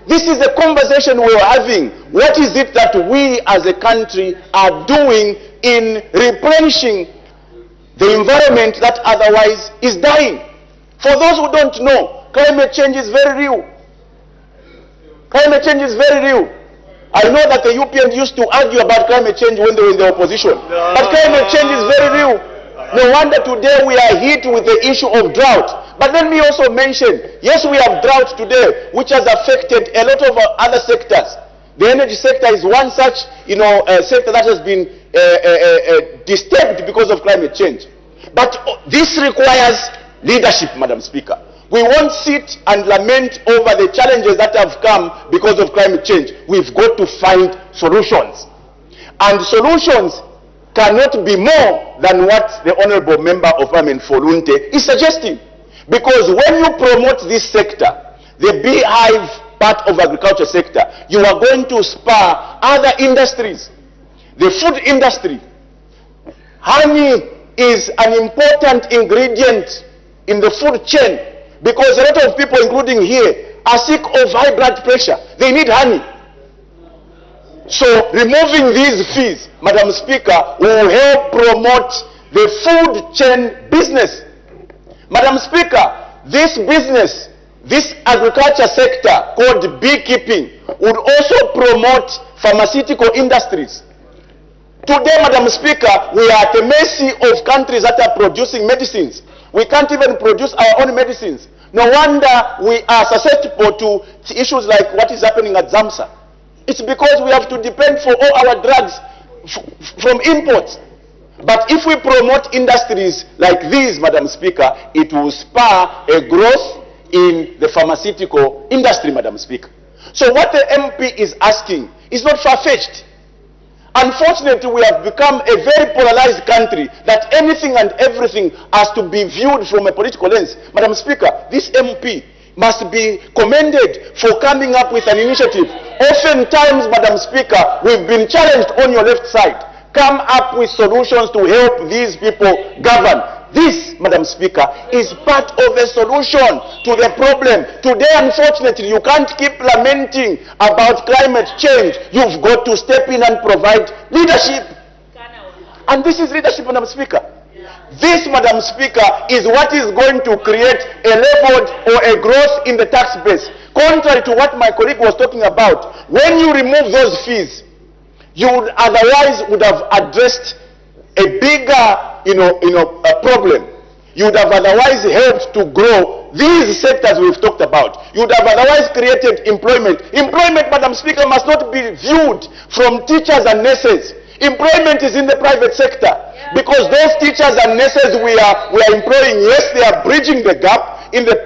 This is a conversation we are having. What is it that we as a country are doing in replenishing the environment that otherwise is dying? For those who don't know, climate change is very real. Climate change is very real. I know that the UPN used to argue about climate change when they were in the opposition. But climate change is very real. No wonder today we are hit with the issue of drought. But let me also mention, yes, we have drought today, which has affected a lot of other sectors. The energy sector is one such, sector that has been disturbed because of climate change. But this requires leadership, Madam Speaker. We won't sit and lament over the challenges that have come because of climate change. We've got to find solutions. And solutions cannot be more than what the Honorable Member of Parliament Folunte is suggesting. Because when you promote this sector, the beehive part of agriculture sector, you are going to spur other industries. The food industry. Honey is an important ingredient in the food chain because a lot of people, including here, are sick of high blood pressure. They need honey. So removing these fees, Madam Speaker, will help promote the food chain business. Madam Speaker, this business, this agriculture sector called beekeeping would also promote pharmaceutical industries. Today, Madam Speaker, we are at the mercy of countries that are producing medicines. We can't even produce our own medicines. No wonder we are susceptible to issues like what is happening at Zambia. It's because we have to depend for all our drugs from imports. But if we promote industries like these, Madam Speaker, it will spur a growth in the pharmaceutical industry, Madam Speaker. So what the MP is asking is not far-fetched. Unfortunately, we have become a very polarized country that anything and everything has to be viewed from a political lens. Madam Speaker, this MP must be commended for coming up with an initiative. Oftentimes, Madam Speaker, we've been challenged on your left side. Come up with solutions to help these people govern. This, Madam Speaker, is part of a solution to the problem. Today, unfortunately, you can't keep lamenting about climate change. You've got to step in and provide leadership. And this is leadership, Madam Speaker. This, Madam Speaker, is what is going to create a leveled or a growth in the tax base. Contrary to what my colleague was talking about, when you remove those fees, you would otherwise would have addressed a bigger a problem. You would have otherwise helped to grow these sectors we've talked about. You would have otherwise created employment. Employment, Madam Speaker, must not be viewed from teachers and nurses. Employment is in the private sector. Because those teachers and nurses we are employing, yes, they are bridging the gap in the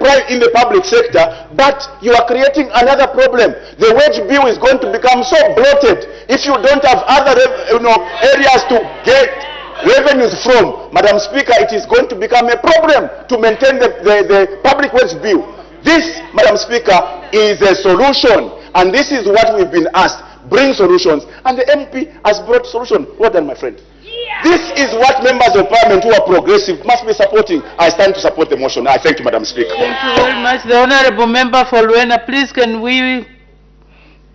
public sector, but you are creating another problem. The wage bill is going to become so bloated if you don't have other areas to get revenues from. Madam Speaker, it is going to become a problem to maintain the public wage bill. This, Madam Speaker, is a solution, and this is what we've been asked. Bring solutions, and the MP has brought solution. Well done, my friend. This is what members of Parliament who are progressive must be supporting. I stand to support the motion. I thank you, Madam Speaker. Thank you very much. The Honourable Member for Luena, please can we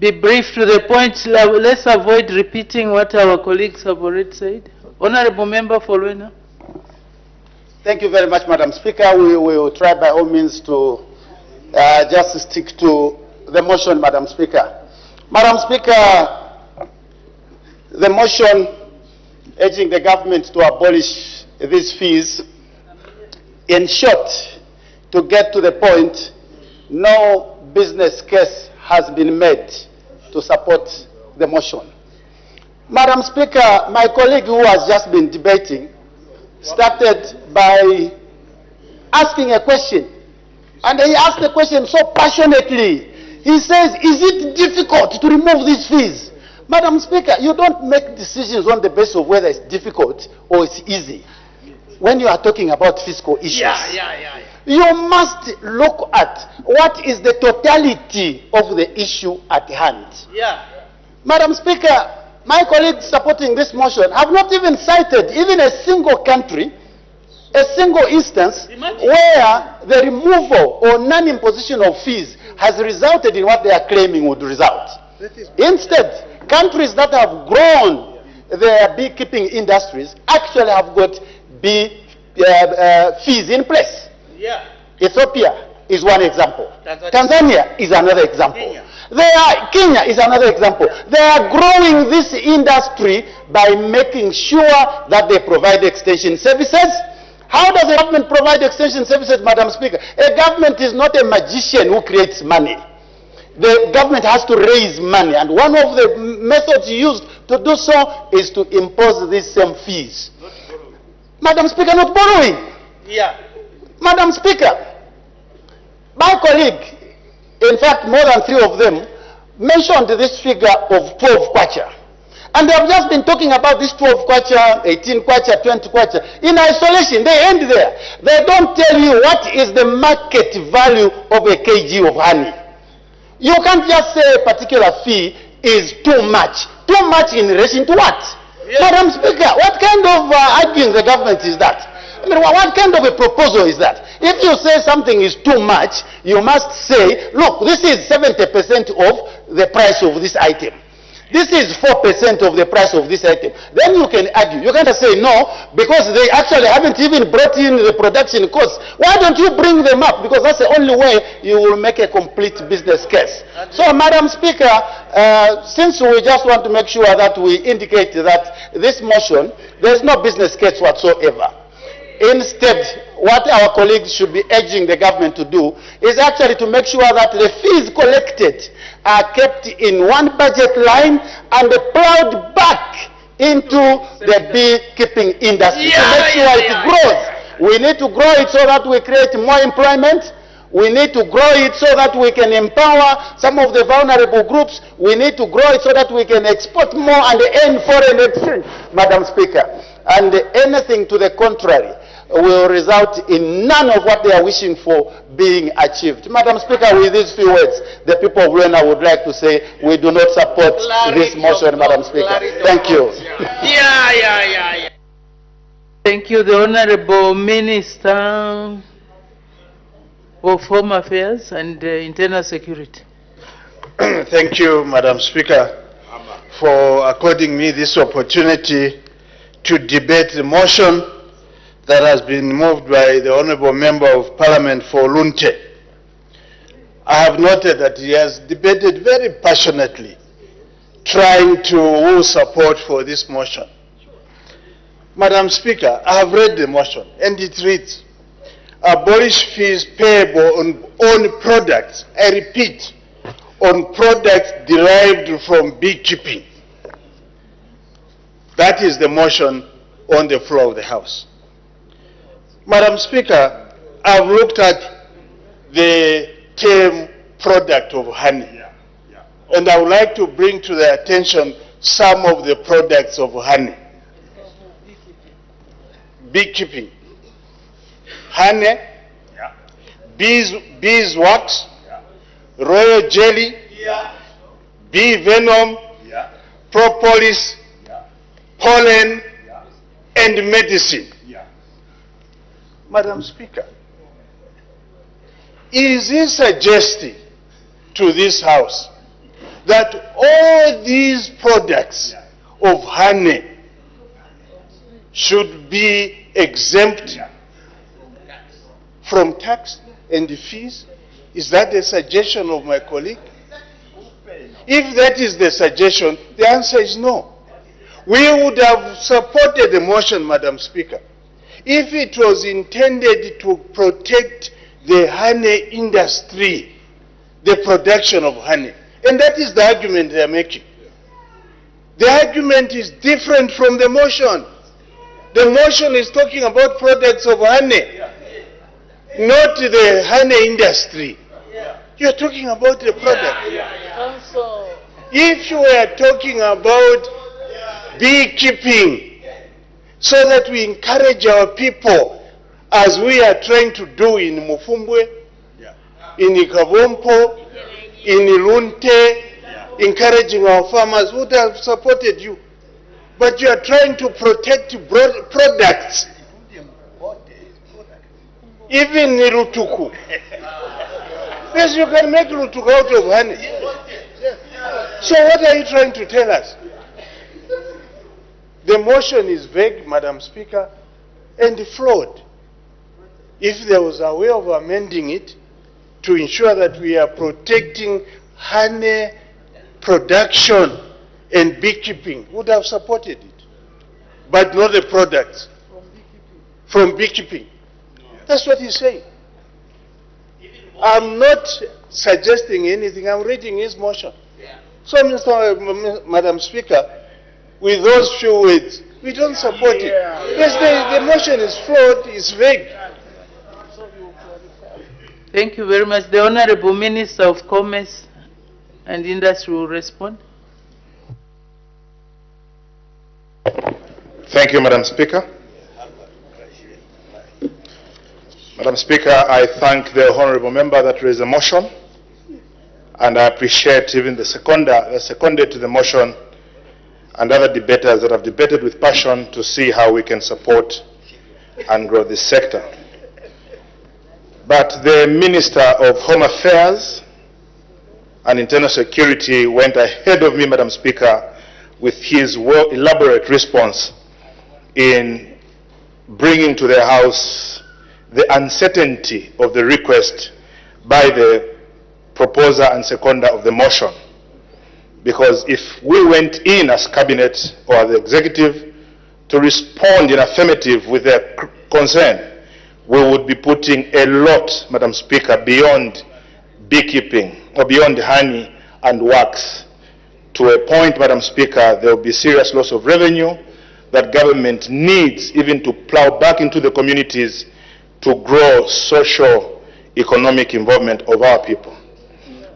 be brief to the point? Let's avoid repeating what our colleagues have already said. Honourable Member for Luena. Thank you very much, Madam Speaker. We will try by all means to just stick to the motion, Madam Speaker. Madam Speaker, the motion urging the government to abolish these fees, in short, to get to the point, no business case has been made to support the motion. Madam Speaker, my colleague who has just been debating started by asking a question. And he asked the question so passionately. He says, is it difficult to remove these fees? Madam Speaker, you don't make decisions on the basis of whether it's difficult or it's easy. When you are talking about fiscal issues, you must look at what is the totality of the issue at hand. Madam Speaker, my colleagues supporting this motion have not even cited even a single country, a single instance where the removal or non-imposition of fees has resulted in what they are claiming would result. Instead, countries that have grown their beekeeping industries actually have got bee fees in place. Ethiopia is one example. Tanzania is another example. Kenya is another example. They are growing this industry by making sure that they provide extension services. How does the government provide extension services, Madam Speaker? A government is not a magician who creates money. The government has to raise money, and one of the methods used to do so is to impose these same fees. Madam Speaker, not borrowing. Madam Speaker, My colleague, in fact more than 3 of them, mentioned this figure of 12 kwacha. And they have just been talking about this 12 kwacha, 18 kwacha, 20 kwacha. In isolation, they end there. They don't tell you what is the market value of a kg of honey. You can't just say a particular fee is too much. Too much in relation to what? Yes. Madam Speaker, what kind of arguing the government is that? I mean, what kind of a proposal is that? If you say something is too much, you must say, look, this is 70% of the price of this item. This is 4% of the price of this item. Then you can argue. You can't say no, because they actually haven't even brought in the production costs. Why don't you bring them up? Because that's the only way you will make a complete business case. So, Madam Speaker, since we just want to make sure that we indicate that this motion, there's no business case whatsoever. Instead, what our colleagues should be urging the government to do is actually to make sure that the fees collected are kept in one budget line and plowed back into the beekeeping industry to make sure it grows. We need to grow it so that we create more employment. We need to grow it so that we can empower some of the vulnerable groups. We need to grow it so that we can export more and earn foreign exchange, Madam Speaker. And anything to the contrary will result in none of what they are wishing for being achieved. Madam Speaker, with these few words, the people of Luena would like to say we do not support this motion, Madam Speaker. Thank you. Thank you, the Honorable Minister of Home Affairs and Internal Security. Thank you, Madam Speaker, for according me this opportunity to debate the motion that has been moved by the Honourable Member of Parliament for Lunte. I have noted that he has debated very passionately, trying to woo support for this motion. Madam Speaker, I have read the motion, and it reads, abolish fees payable on products, I repeat, on products derived from beekeeping. That is the motion on the floor of the House. Madam Speaker, I've looked at the term product of honey, and I would like to bring to the attention some of the products of honey. Beekeeping, honey, beeswax, royal jelly, bee venom, propolis, pollen, and medicine. Madam Speaker, is he suggesting to this House that all these products of honey should be exempt from tax and fees? Is that the suggestion of my colleague? If that is the suggestion, the answer is no. We would have supported the motion, Madam Speaker, if it was intended to protect the honey industry, the production of honey. And that is the argument they are making. The argument is different from the motion. The motion is talking about products of honey, not the honey industry. You are talking about the product. If you were talking about beekeeping, so that we encourage our people, as we are trying to do in Mufumbwe, in Ikavompo, in Lunte, encouraging our farmers, would have supported you. But you are trying to protect products. Even Rutuku. Yes, you can make Rutuku out of honey. So what are you trying to tell us? The motion is vague, Madam Speaker, and flawed. If there was a way of amending it to ensure that we are protecting honey production and beekeeping, would have supported it. But not the products from beekeeping. That's what he's saying. I'm not suggesting anything. I'm reading his motion. So, Madam Speaker, with those few words, we don't support it. Yes, the motion is flawed, it's vague. Thank you very much. The Honorable Minister of Commerce and Industry will respond. Thank you, Madam Speaker. Madam Speaker, I thank the honorable member that raised the motion, and I appreciate even the seconded to the motion and other debaters that have debated with passion to see how we can support and grow this sector. But the Minister of Home Affairs and Internal Security went ahead of me, Madam Speaker, with his elaborate response in bringing to the House the uncertainty of the request by the proposer and seconder of the motion. Because if we went in as cabinet or the executive to respond in affirmative with their concern, we would be putting a lot, Madam Speaker, beyond beekeeping or beyond honey and wax. To a point, Madam Speaker, there will be serious loss of revenue that government needs even to plow back into the communities to grow social, economic involvement of our people.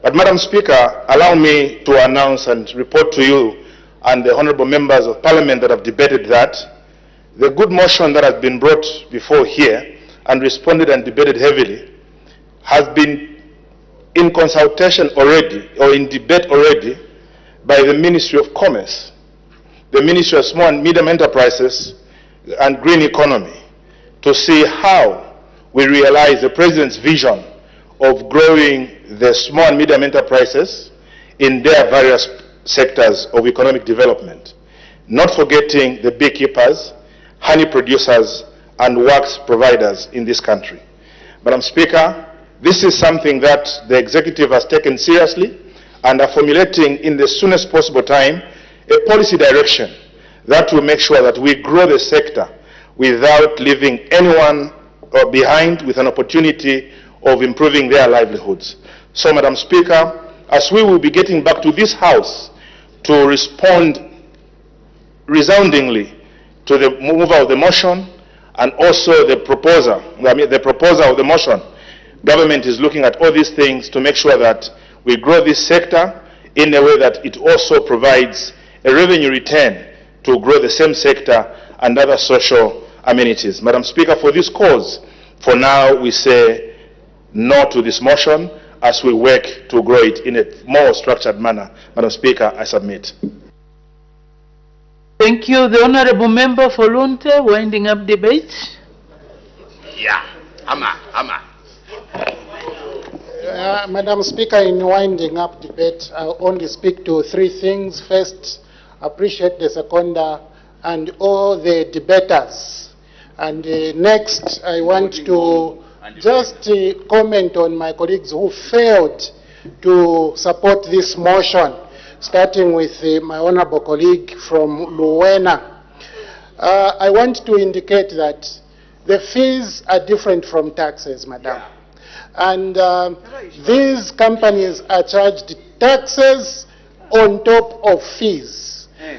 But Madam Speaker, allow me to announce and report to you and the honorable members of Parliament that have debated that the good motion that has been brought before here and responded and debated heavily has been in consultation already or in debate already by the Ministry of Commerce, the Ministry of Small and Medium Enterprises and Green Economy, to see how we realize the President's vision of growing the small and medium enterprises in their various sectors of economic development, not forgetting the beekeepers, honey producers, and wax providers in this country. Madam Speaker, this is something that the executive has taken seriously and are formulating in the soonest possible time a policy direction that will make sure that we grow the sector without leaving anyone behind with an opportunity of improving their livelihoods. So, Madam Speaker, as we will be getting back to this House to respond resoundingly to the mover of the motion and also the proposer of the motion, government is looking at all these things to make sure that we grow this sector in a way that it also provides a revenue return to grow the same sector and other social amenities. Madam Speaker, for this cause, for now we say no to this motion as we work to grow it in a more structured manner. Madam Speaker, I submit. Thank you. The Honorable Member for Lunte, winding up debate. Yeah, Amma. Madam Speaker, in winding up debate, I'll only speak to three things. First, appreciate the seconder and all the debaters. And next, I want to just comment on my colleagues who failed to support this motion, starting with my honorable colleague from Luwena. I want to indicate that the fees are different from taxes, madam. And these companies are charged taxes on top of fees.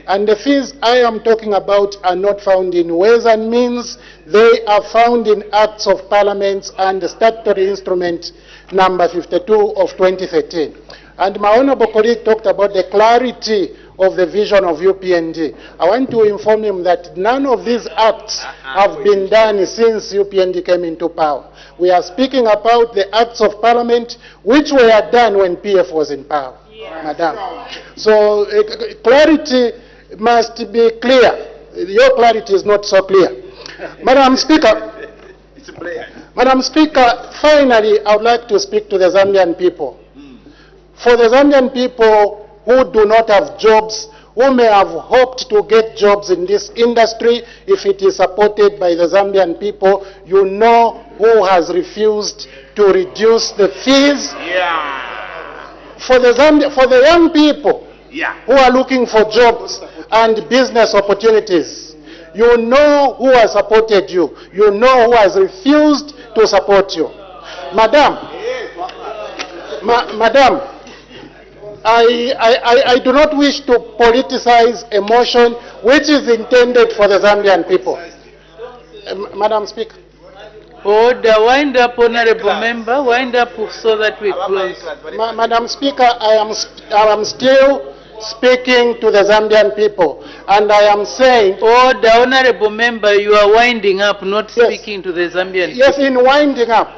And the fees I am talking about are not found in Ways and Means. They are found in Acts of Parliament and the Statutory Instrument number 52 of 2013. And my honorable colleague talked about the clarity of the vision of UPND. I want to inform him that none of these acts have been done since UPND came into power. We are speaking about the Acts of Parliament which were done when PF was in power. Madam. So clarity must be clear. Your clarity is not so clear. Madam Speaker, finally I would like to speak to the Zambian people. For the Zambian people who do not have jobs, who may have hoped to get jobs in this industry, if it is supported by the Zambian people, you know who has refused to reduce the fees. For the young people who are looking for jobs and business opportunities, you know who has supported you. You know who has refused to support you. Madam, I do not wish to politicize a motion which is intended for the Zambian people. Madam Speaker. Order, wind up, honorable member, wind up so that we close. Madam Speaker, I am still speaking to the Zambian people, and I am saying... Order, honorable member, you are winding up, not speaking to the Zambian people. Yes, in winding up,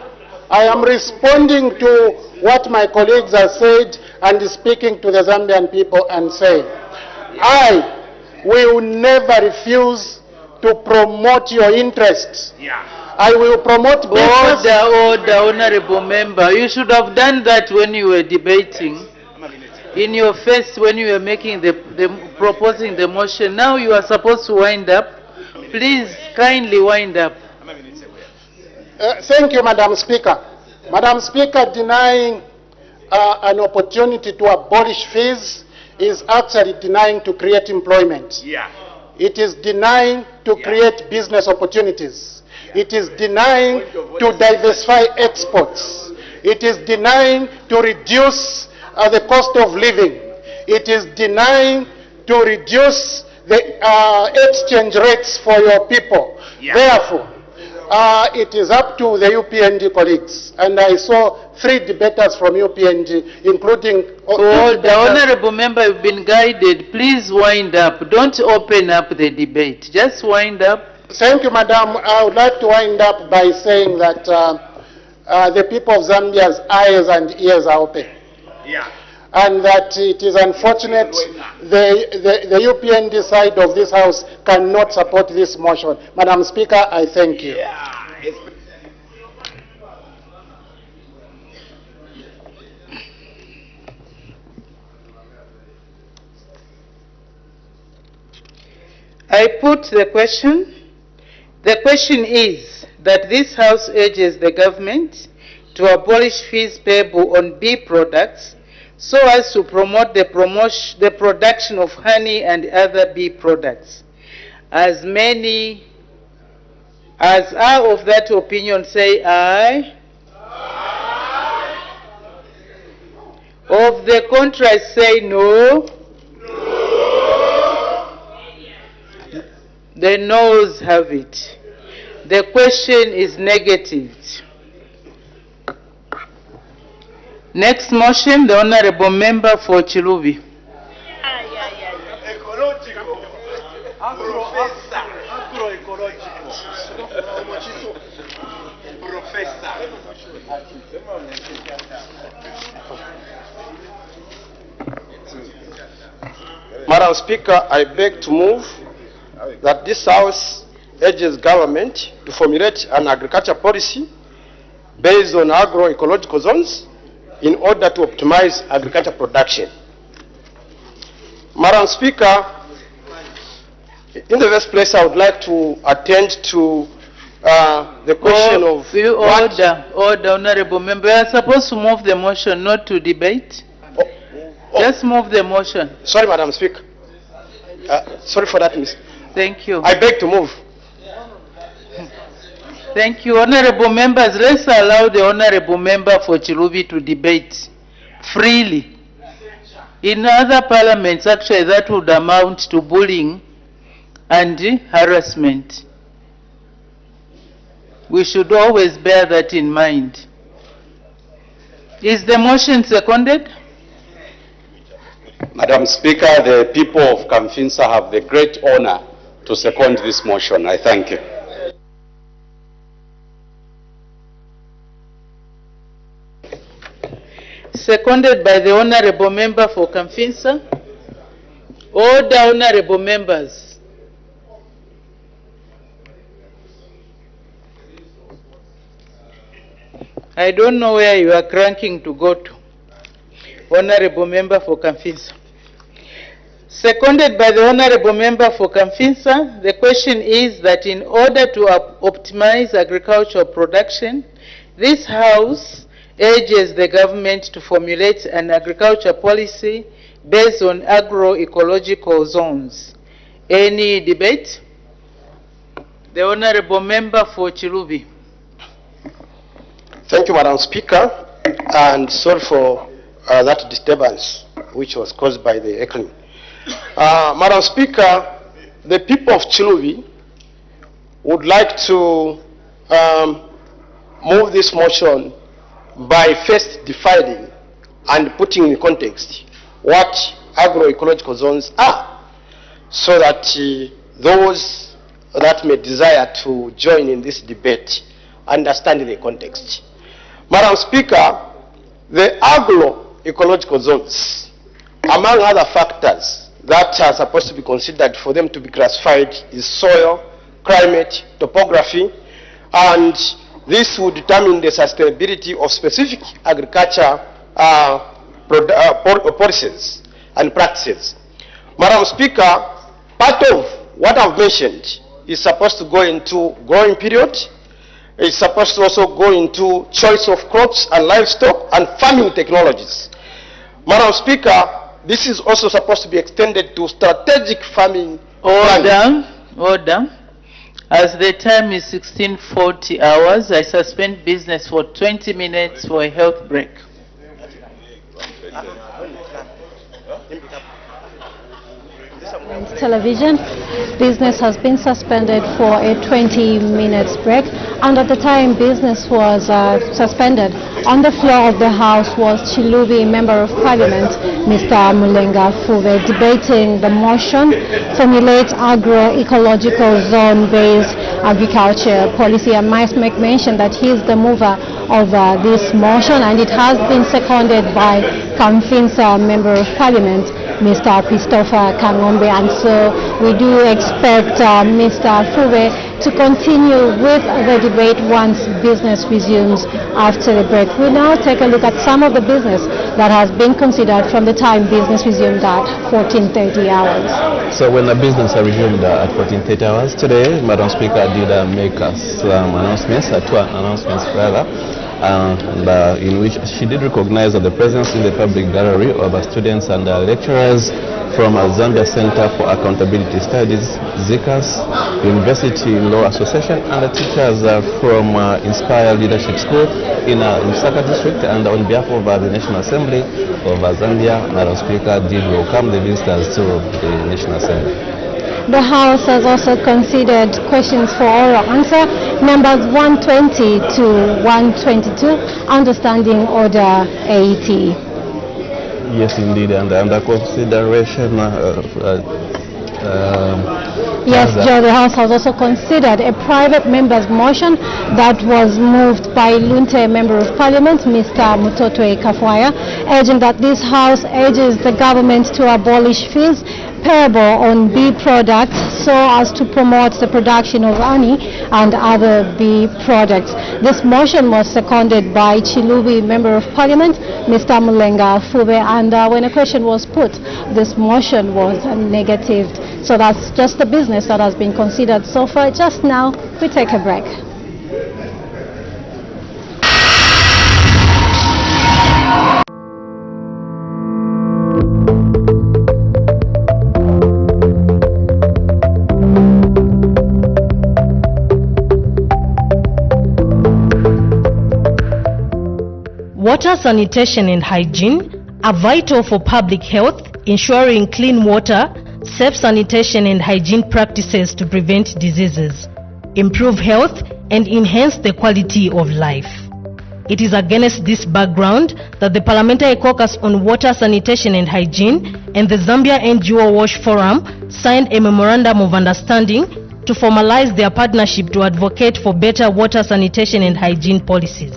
I am responding to what my colleagues have said and speaking to the Zambian people and saying, I will never refuse to promote your interests. I will promote business. Order, honorable member. You should have done that when you were debating. In your face when you were making proposing the motion. Now you are supposed to wind up. Please kindly wind up. Thank you, Madam Speaker. Madam Speaker, denying an opportunity to abolish fees is actually denying to create employment. It is denying to create business opportunities. It is denying to diversify exports. It is denying to reduce the cost of living. It is denying to reduce the exchange rates for your people. Therefore, it is up to the UPND colleagues. And I saw 3 debaters from UPND, including... The honorable member, you've been guided. Please wind up. Don't open up the debate. Just wind up. Thank you, Madam. I would like to wind up by saying that the people of Zambia's eyes and ears are open. And that it is unfortunate the UPND side of this House cannot support this motion. Madam Speaker, I thank you. I put the question. The question is that this House urges the government to abolish fees payable on bee products so as to promote the production of honey and other bee products. As many as are of that opinion say aye. Of the contrary say no. The noes have it. The question is negative. Next motion, the honorable member for Chilubi. Madam Speaker, I beg to move that this House urges government to formulate an agriculture policy based on agroecological zones in order to optimize agriculture production. Madam Speaker, in the first place, I would like to attend to the question of... Order, honorable member. You are supposed to move the motion, not to debate. Just move the motion. Sorry, Madam Speaker. Sorry for that, Miss. Thank you. I beg to move. Thank you. Honorable members, let's allow the honorable member for Chilubi to debate freely. In other parliaments, actually, that would amount to bullying and harassment. We should always bear that in mind. Is the motion seconded? Madam Speaker, the people of Kamfinsa have the great honor to second this motion. I thank you. Seconded by the honorable member for Kamfinsa. Order, honorable members. I don't know where you are cranking to go to. Honorable member for Kamfinsa. Seconded by the honorable member for Kamfinsa, the question is that in order to optimize agricultural production, this House urges the government to formulate an agriculture policy based on agroecological zones. Any debate? The honorable member for Chilubi. Thank you, Madam Speaker, and sorry for that disturbance which was caused by the echoing. Madam Speaker, the people of Chilubi would like to move this motion by first defining and putting in context what agroecological zones are, so that those that may desire to join in this debate understand the context. Madam Speaker, the agroecological zones, among other factors that are supposed to be considered for them to be classified, is soil, climate, topography, and this will determine the sustainability of specific agriculture policies and practices. Madam Speaker, part of what I've mentioned is supposed to go into growing period. It's supposed to also go into choice of crops and livestock and farming technologies. Madam Speaker, this is also supposed to be extended to strategic farming. Order. As the time is 16:40 hours, I suspend business for 20 minutes for a health break. Television business has been suspended for a 20 minutes break, and at the time business was suspended, on the floor of the House was Chilubi Member of Parliament Mr. Mulenga Fuve debating the motion formulate agroecological zone-based agriculture policy. I must make mention that he is the mover of this motion, and it has been seconded by Kamfinsa Member of Parliament Mr. Christopher Kangombe, and so we do expect Mr. Fuve to continue with the debate once business resumes after the break. We now take a look at some of the business that has been considered from the time business resumed at 14:30 hours. So when the business resumed at 14:30 hours today, Madam Speaker did make some announcements, two announcements rather, in which she did recognize the presence in the public gallery of students and lecturers from Zambia Center for Accountability Studies, ZICAS, University Law Association, and the teachers from Inspire Leadership School in Lusaka District. And on behalf of the National Assembly of Zambia, Madam Speaker did welcome the visitors to the National Assembly. The House has also considered questions for oral answer, numbers 120 to 122, understanding order 80. Yes, indeed, and under consideration. Yes, Joe, the House has also considered a private member's motion that was moved by Lunte Member of Parliament, Mr. Mutotwe Kafwaya, urging that this House urges the government to abolish fees payable on bee products so as to promote the production of honey and other bee products. This motion was seconded by Chilubi Member of Parliament, Mr. Mulenga Fube, and when a question was put, this motion was negatived. So that's just the business that has been considered so far. Just now, we take a break. Water, sanitation and hygiene are vital for public health, ensuring clean water, safe sanitation and hygiene practices to prevent diseases, improve health and enhance the quality of life. It is against this background that the Parliamentary Caucus on Water, Sanitation and Hygiene and the Zambia NGO Wash Forum signed a memorandum of understanding to formalize their partnership to advocate for better water, sanitation and hygiene policies.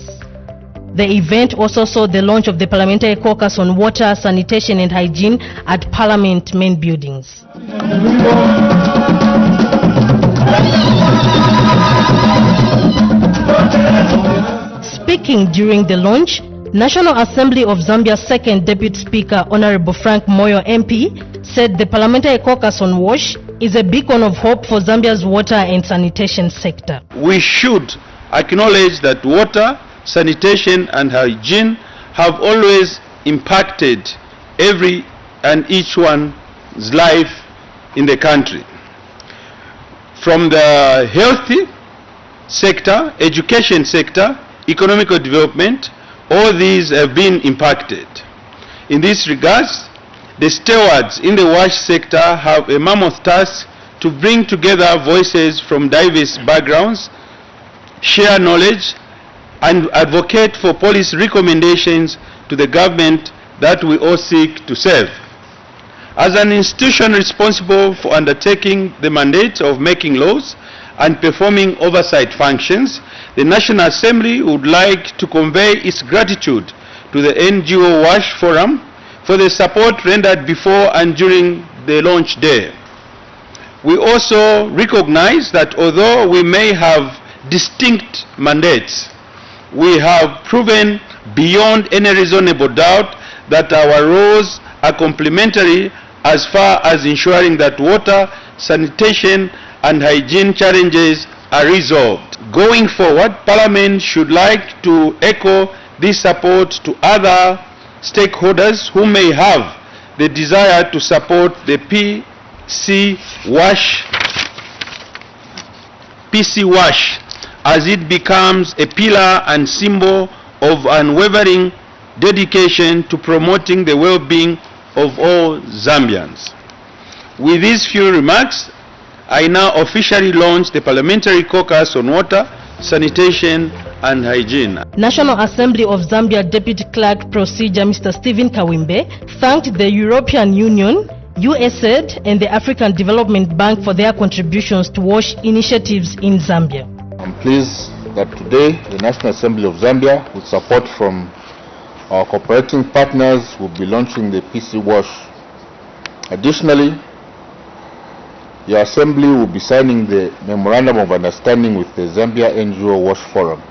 The event also saw the launch of the Parliamentary Caucus on Water, Sanitation and Hygiene at Parliament main buildings. Speaking during the launch, National Assembly of Zambia's second Deputy Speaker, Honorable Frank Moyo MP, said the Parliamentary Caucus on WASH is a beacon of hope for Zambia's water and sanitation sector. We should acknowledge that water, sanitation and hygiene have always impacted every and each one's life in the country. From the healthy sector, education sector, economic development, all these have been impacted. In this regards, the stewards in the WASH sector have a mammoth task to bring together voices from diverse backgrounds, share knowledge, and advocate for policy recommendations to the government that we all seek to serve. As an institution responsible for undertaking the mandate of making laws and performing oversight functions, the National Assembly would like to convey its gratitude to the NGO WASH Forum for the support rendered before and during the launch day. We also recognize that although we may have distinct mandates, we have proven beyond any reasonable doubt that our roles are complementary as far as ensuring that water, sanitation, and hygiene challenges are resolved. Going forward, Parliament should like to echo this support to other stakeholders who may have the desire to support the PC WASH as it becomes a pillar and symbol of unwavering dedication to promoting the well-being of all Zambians. With these few remarks, I now officially launch the Parliamentary Caucus on Water, Sanitation and Hygiene. National Assembly of Zambia Deputy Clerk Procedure Mr. Stephen Kawimbe thanked the European Union, USAID and the African Development Bank for their contributions to WASH initiatives in Zambia. I'm pleased that today the National Assembly of Zambia, with support from our cooperating partners, will be launching the PC WASH. Additionally, your Assembly will be signing the Memorandum of Understanding with the Zambia NGO WASH Forum.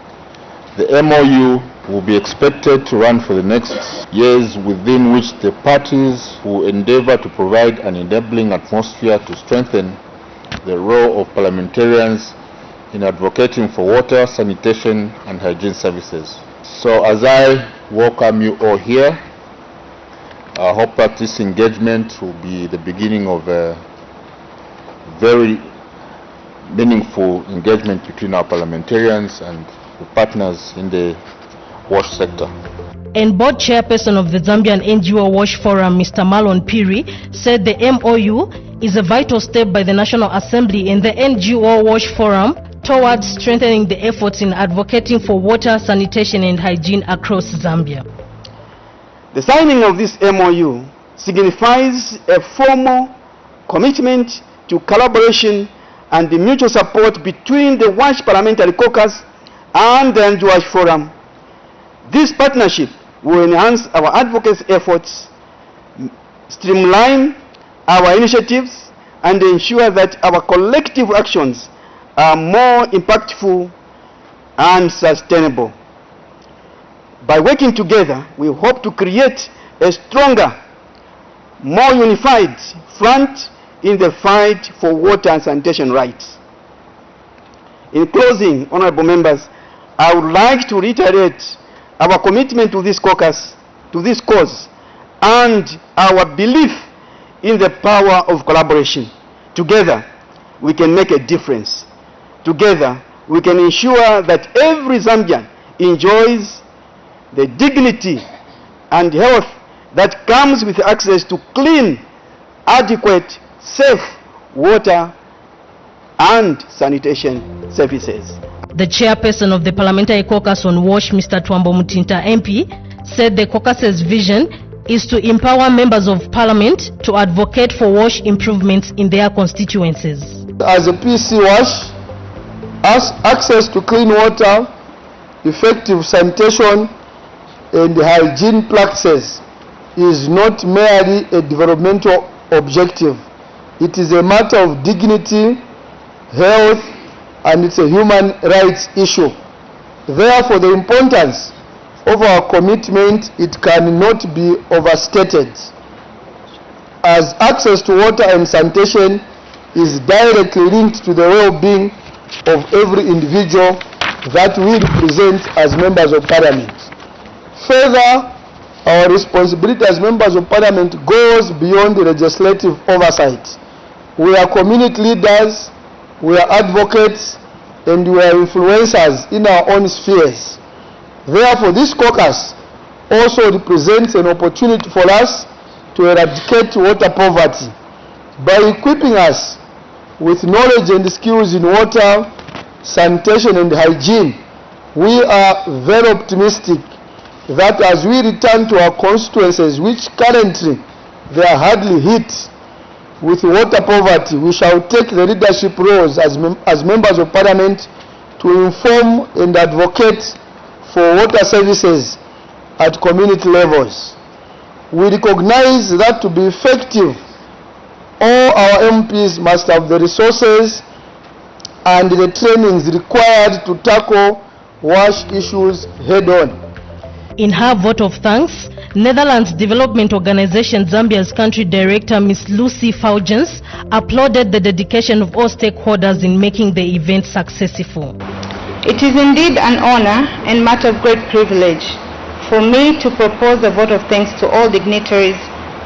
The MOU will be expected to run for the next years, within which the parties will endeavor to provide an enabling atmosphere to strengthen the role of parliamentarians in advocating for water, sanitation and hygiene services. So as I welcome you all here, I hope that this engagement will be the beginning of a very meaningful engagement between our parliamentarians and the partners in the WASH sector. And board chairperson of the Zambian NGO WASH Forum, Mr. Marlon Piri, said the MOU is a vital step by the National Assembly and the NGO WASH Forum towards strengthening the efforts in advocating for water, sanitation and hygiene across Zambia. The signing of this MOU signifies a formal commitment to collaboration and the mutual support between the WASH Parliamentary Caucus and the NGO WASH Forum. This partnership will enhance our advocacy efforts, streamline our initiatives, and ensure that our collective actions are more impactful and sustainable. By working together, we hope to create a stronger, more unified front in the fight for water and sanitation rights. In closing, honorable members, I would like to reiterate our commitment to this caucus, to this cause, and our belief in the power of collaboration. Together, we can make a difference. Together, we can ensure that every Zambian enjoys the dignity and health that comes with access to clean, adequate, safe water and sanitation services. The chairperson of the Parliamentary Caucus on WASH, Mr. Twambo Mutinta MP, said the caucus's vision is to empower members of Parliament to advocate for WASH improvements in their constituencies. As a PC WASH, access to clean water, effective sanitation and hygiene practices is not merely a developmental objective. It is a matter of dignity, health, and it's a human rights issue. Therefore, the importance of our commitment, it cannot be overstated, as access to water and sanitation is directly linked to the well-being of every individual that we represent as members of Parliament. Further, our responsibility as members of Parliament goes beyond the legislative oversight. We are community leaders, we are advocates, and we are influencers in our own spheres. Therefore, this caucus also represents an opportunity for us to eradicate water poverty by equipping us with knowledge and skills in water, sanitation and hygiene. we are very optimistic that as we return to our constituencies, which currently they are hardly hit with water poverty, we shall take the leadership roles as members of parliament to inform and advocate for water services at community levels. We recognize that to be effective, all our MPs must have the resources and the trainings required to tackle WASH issues head-on. In her vote of thanks, Netherlands Development Organization Zambia's country director, Ms. Lucy Faugens, applauded the dedication of all stakeholders in making the event successful. It is indeed an honor and matter of great privilege for me to propose a vote of thanks to all dignitaries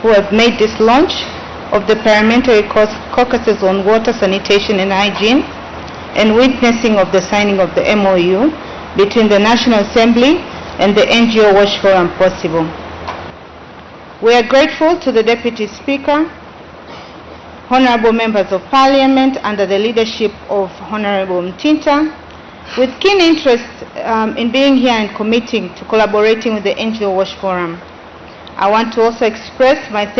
who have made this launch of the parliamentary caucuses on water, sanitation and hygiene, and witnessing of the signing of the MOU between the National Assembly and the NGO WASH Forum possible. We are grateful to the Deputy Speaker, honorable members of Parliament under the leadership of Honorable Mtinta, with keen interest in being here and committing to collaborating with the NGO WASH Forum. I want to also express my thanks